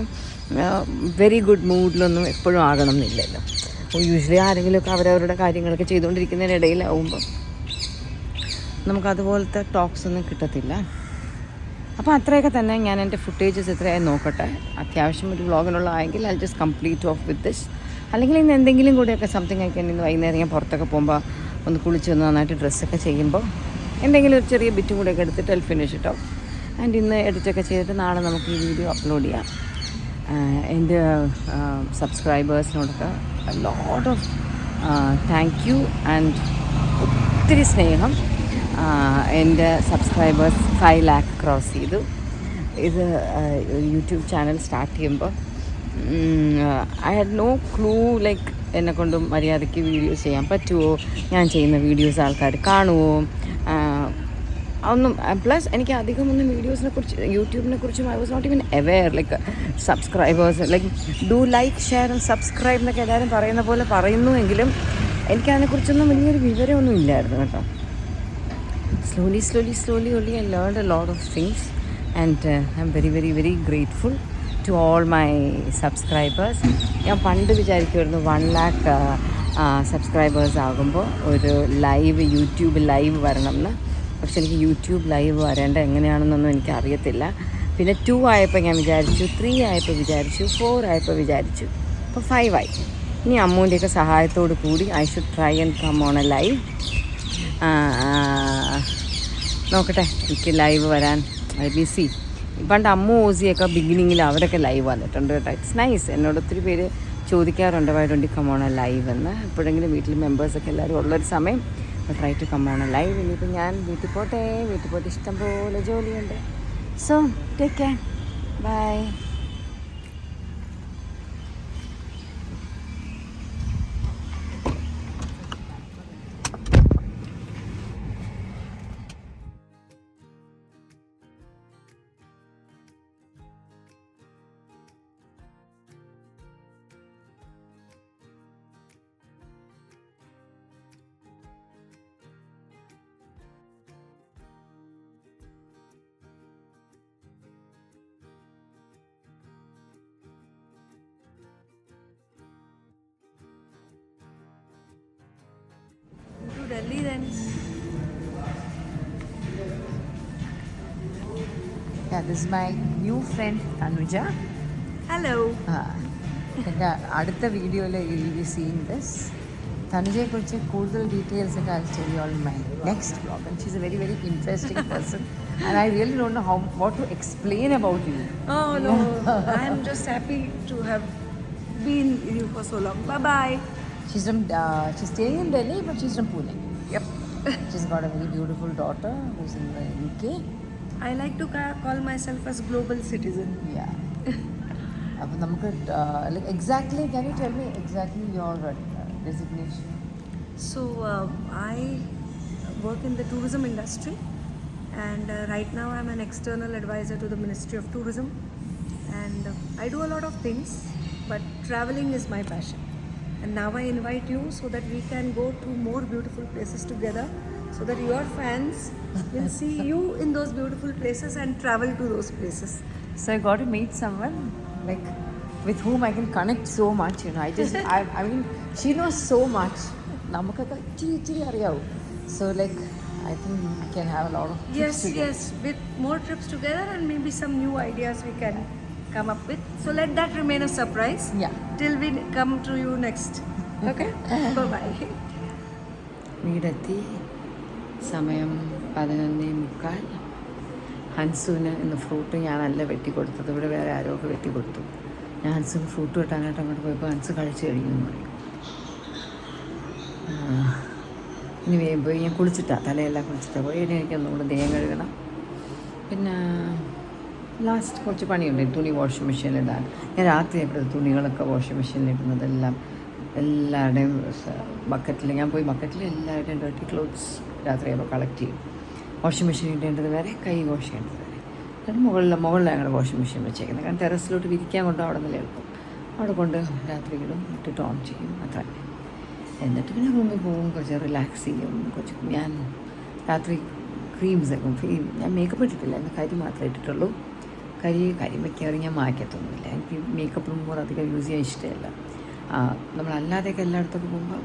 വെരി ഗുഡ് മൂഡിലൊന്നും എപ്പോഴും ആകണം എന്നില്ലല്ലോ. യൂഷ്വലി ആരെങ്കിലുമൊക്കെ അവരവരുടെ കാര്യങ്ങളൊക്കെ ചെയ്തുകൊണ്ടിരിക്കുന്നതിനിടയിലാവുമ്പോൾ നമുക്കതുപോലത്തെ ടോക്സ് ഒന്നും കിട്ടത്തില്ല. അപ്പോൾ അത്രയൊക്കെ തന്നെ. ഞാൻ എൻ്റെ ഫുട്ടേജസ് എത്രയായി നോക്കട്ടെ. അത്യാവശ്യം ഒരു വ്ളോഗിനുള്ളതായെങ്കിൽ I just complete off with this. അല്ലെങ്കിൽ ഇന്ന് എന്തെങ്കിലും കൂടിയൊക്കെ സംതിങ് ആയിക്കാൻ ഇന്ന് വൈകുന്നേരം ഞാൻ പുറത്തൊക്കെ പോകുമ്പോൾ ഒന്ന് കുളിച്ച് വന്ന് നന്നായിട്ട് ഡ്രസ്സൊക്കെ ചെയ്യുമ്പോൾ എന്തെങ്കിലും ഒരു ചെറിയ ബിറ്റും കൂടെയൊക്കെ എടുത്തിട്ട് ഐ ഫിനിഷ് ഇട്ടോ. ആൻഡ് ഇന്ന് എഡിറ്റൊക്കെ ചെയ്തിട്ട് നാളെ നമുക്ക് ഈ വീഡിയോ അപ്ലോഡ് ചെയ്യാം. എൻ്റെ സബ്സ്ക്രൈബേഴ്സിനോടൊക്കെ lot of thank you and ഒത്തിരി സ്നേഹം. എൻ്റെ സബ്സ്ക്രൈബേഴ്സ് 5 lakh ക്രോസ് ചെയ്തു. ഇത് യൂട്യൂബ് ചാനൽ സ്റ്റാർട്ട് ചെയ്യുമ്പോൾ I had no clue like എന്നെക്കൊണ്ട് മര്യാദയ്ക്ക് വീഡിയോസ് ചെയ്യാൻ പറ്റുമോ, ഞാൻ ചെയ്യുന്ന വീഡിയോസ് ആൾക്കാർ കാണുമോ ഒന്നും. പ്ലസ് എനിക്ക് അധികമൊന്നും യൂട്യൂബിനെ കുറിച്ചും I was not even aware. Like subscribers like do like share and subscribe എന്നൊക്കെ എല്ലാവരും പറയുന്ന പോലെ പറയുന്നുവെങ്കിലും എനിക്കതിനെക്കുറിച്ചൊന്നും വലിയൊരു വിവരമൊന്നും ഇല്ലായിരുന്നു കേട്ടോ. Slowly I learned a lot of things and I'm very grateful to all my subscribers. ഞാൻ പണ്ട് വിചാരിക്കുമായിരുന്നു 1 lakh സബ്സ്ക്രൈബേഴ്സ് ആകുമ്പോൾ ഒരു യൂട്യൂബ് ലൈവ് വരണം എന്ന്. പക്ഷെ എനിക്ക് യൂട്യൂബ് ലൈവ് വരേണ്ട എങ്ങനെയാണെന്നൊന്നും എനിക്ക് അറിയത്തില്ല. പിന്നെ 2 ആയപ്പോൾ ഞാൻ വിചാരിച്ചു, 3 ആയപ്പോൾ വിചാരിച്ചു, 4 ആയപ്പോൾ വിചാരിച്ചു, അപ്പോൾ 5 ആയി. ഇനി അമ്മൂൻ്റെയൊക്കെ സഹായത്തോടു കൂടി I should try and come on a live. നോക്കട്ടെ എനിക്ക് ലൈവ് വരാൻ ബിസി. പണ്ട് അമ്മു ഓസിയൊക്കെ ബിഗിനിങ്ങിൽ അവരൊക്കെ ലൈവ് വന്നിട്ടുണ്ട് കേട്ടോ. It's nice. എന്നോട് ഒത്തിരി പേര് ചോദിക്കാറുണ്ട് why don't you come on a live എന്ന്. എപ്പോഴെങ്കിലും വീട്ടിൽ മെമ്പേഴ്സൊക്കെ എല്ലാവരും ഉള്ളൊരു സമയം try to come on a live. ഇനിയിപ്പോൾ ഞാൻ വീട്ടിൽ പോയിട്ട് ഇഷ്ടം പോലെ ജോലിയുണ്ട്. So take care, bye. Delhi then. Yeah, this is my new friend Anuja. Hello. എൻ്റെ അടുത്ത വീഡിയോയിൽ you will be seeing this. തനുജയെക്കുറിച്ച് കൂടുതൽ ഡീറ്റെയിൽസ് ഒക്കെ I tell you on my next vlog. And she is a very very interesting person and I really don't know what to explain about you. Oh no, I am just happy to have been with you for so long. Bye bye. She's staying in Delhi, but she's from Pune. Yep. She's got a very beautiful daughter who's in the UK. I like to call myself as global citizen. Yeah. അപ്പോൾ നമുക്ക് exactly, can you tell me exactly your designation? So I work in the tourism industry, and right now I'm an external advisor to the Ministry of Tourism, and I do a lot of things, but traveling is my passion. And now I invite you so that we can go to more beautiful places together, so that your fans will see you in those beautiful places and travel to those places. So I got to meet someone like with whom I can connect so much, you know. I mean, she knows so much. Namakaka ichiri ariyavu. So like I think we can have a lot of trips together. Yes, with more trips together and maybe some new ideas we can come up with. So let that remain a surprise. Yeah. Till we come to you next. Okay? Bye-bye. വീടെത്തി. സമയം 11:45. ഹൻസുവിന് ഇന്ന് fruit ഞാനല്ല വെട്ടിക്കൊടുത്തത്, ഇവിടെ വേറെ ആരോ ഒക്കെ വെട്ടിക്കൊടുത്തു. ഞാൻ ഹൻസുവിന് fruit വെട്ടാനായിട്ട് അങ്ങോട്ട് പോയപ്പോൾ ഹൻസ് കഴിച്ച് കഴിഞ്ഞു എന്ന് പറയും. ഇനി വേഗം പോയി ഞാൻ തലയെല്ലാം കുളിച്ചിട്ടാണ് പോയി. ഇനി എനിക്ക് ഒന്നുകൂടെ ദേഹം കഴുകണം. പിന്നെ ലാസ്റ്റ് കുറച്ച് പണിയുണ്ട്, തുണി വാഷിംഗ് മെഷീനിലിടാൻ. ഞാൻ രാത്രി എപ്പോഴും തുണികളൊക്കെ വാഷിംഗ് മെഷീനിലിടുന്നതെല്ലാം എല്ലാവരുടെയും ബക്കറ്റിൽ ഞാൻ പോയി ബക്കറ്റിൽ എല്ലാവരുടെയും ഡേർട്ടി ക്ലോത്ത്സ് രാത്രിയാകുമ്പോൾ കളക്ട് ചെയ്യും. വാഷിംഗ് മെഷീൻ ഇടേണ്ടത് വേറെ, കൈ വാഷ് ചെയ്യേണ്ടത് വേറെ. എന്നിട്ട് മുകളിലാണ് ഞങ്ങളുടെ വാഷിംഗ് മെഷീൻ വെച്ചേക്കുന്നത്. കാരണം ടെറസിലോട്ട് വിരിക്കാൻ കൊണ്ട് അവിടെ നിന്ന് എളുപ്പം. അവിടെ കൊണ്ട് രാത്രി ഇടും, ഇട്ടിട്ട് ഓൺ ചെയ്യും, അത്ര. എന്നിട്ട് പിന്നെ റൂമിൽ പോകും, കുറച്ച് റിലാക്സ് ചെയ്യും. ഞാൻ രാത്രി ക്രീംസ് ഞാൻ മേക്കപ്പ് ഇട്ടിട്ടില്ല, എന്ന് കരി മാത്രമേ ഇട്ടിട്ടുള്ളൂ. കരി മിക്കവാറും ഞാൻ മാറ്റത്തൊന്നുമില്ല. എനിക്ക് മേക്കപ്പ് റിമൂവർ അധികം യൂസ് ചെയ്യാൻ ഇഷ്ടമല്ല. നമ്മളല്ലാതെയൊക്കെ എല്ലായിടത്തൊക്കെ പോകുമ്പോൾ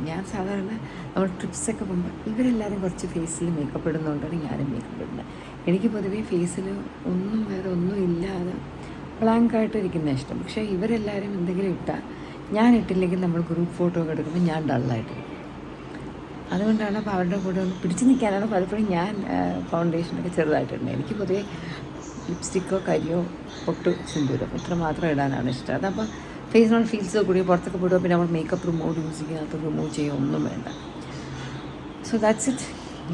ഞാൻ സാധാരണ നമ്മൾ ട്രിപ്സൊക്കെ പോകുമ്പോൾ ഇവരെല്ലാവരും കുറച്ച് ഫേസിൽ മേക്കപ്പ് ഇടുന്നതുകൊണ്ടാണ് ഞാനും മേക്കപ്പ് ഇടുന്നത്. എനിക്ക് പൊതുവേ ഫേസിൽ വേറെ ഒന്നും ഇല്ലാതെ ബ്ലാങ്കായിട്ട് ഇരിക്കുന്ന ഇഷ്ടം. പക്ഷേ ഇവരെല്ലാവരും എന്തെങ്കിലും ഇട്ടാൽ ഞാൻ ഇട്ടില്ലെങ്കിൽ നമ്മൾ ഗ്രൂപ്പ് ഫോട്ടോ ഒക്കെ എടുക്കുമ്പോൾ ഞാൻ ഡള്ളായിട്ട് ഇരിക്കും. അതുകൊണ്ടാണ് അപ്പോൾ അവരുടെ കൂടെ ഒന്ന് പിടിച്ച് നിൽക്കാനാണ് പലപ്പോഴും ഞാൻ ഫൗണ്ടേഷനൊക്കെ ചെറുതായിട്ടുണ്ട്. എനിക്ക് പൊതുവേ ലിപ്സ്റ്റിക്കോ കരിയോ പൊട്ട് സിന്ദൂരോ ഇത്ര മാത്രം ഇടാനാണ് ഇഷ്ടം. അതപ്പോൾ ഫേസിനോട് ഫീൽസോ കൂടി പുറത്തൊക്കെ പോയിടുക, പിന്നെ നമ്മൾ മേക്കപ്പ് റിമൂവ് യൂസ് ചെയ്യാത്ത റിമൂവ് ചെയ്യുക ഒന്നും വേണ്ട. So that's it.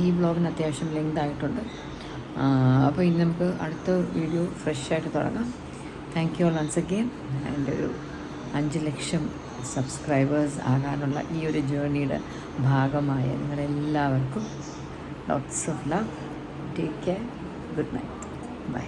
ഈ വ്ളോഗിന് അത്യാവശ്യം ലെങ്ത് ആയിട്ടുണ്ട്. അപ്പോൾ ഇനി നമുക്ക് അടുത്ത വീഡിയോ ഫ്രഷായിട്ട് തുടങ്ങാം. Thank you all once again. എൻ്റെ ഒരു 5 ലക്ഷം സബ്സ്ക്രൈബേഴ്സ് ആകാനുള്ള ഈ ഒരു ജേർണിയുടെ ഭാഗമായ നിങ്ങളെല്ലാവർക്കും lots of love. Take care. Good night. By.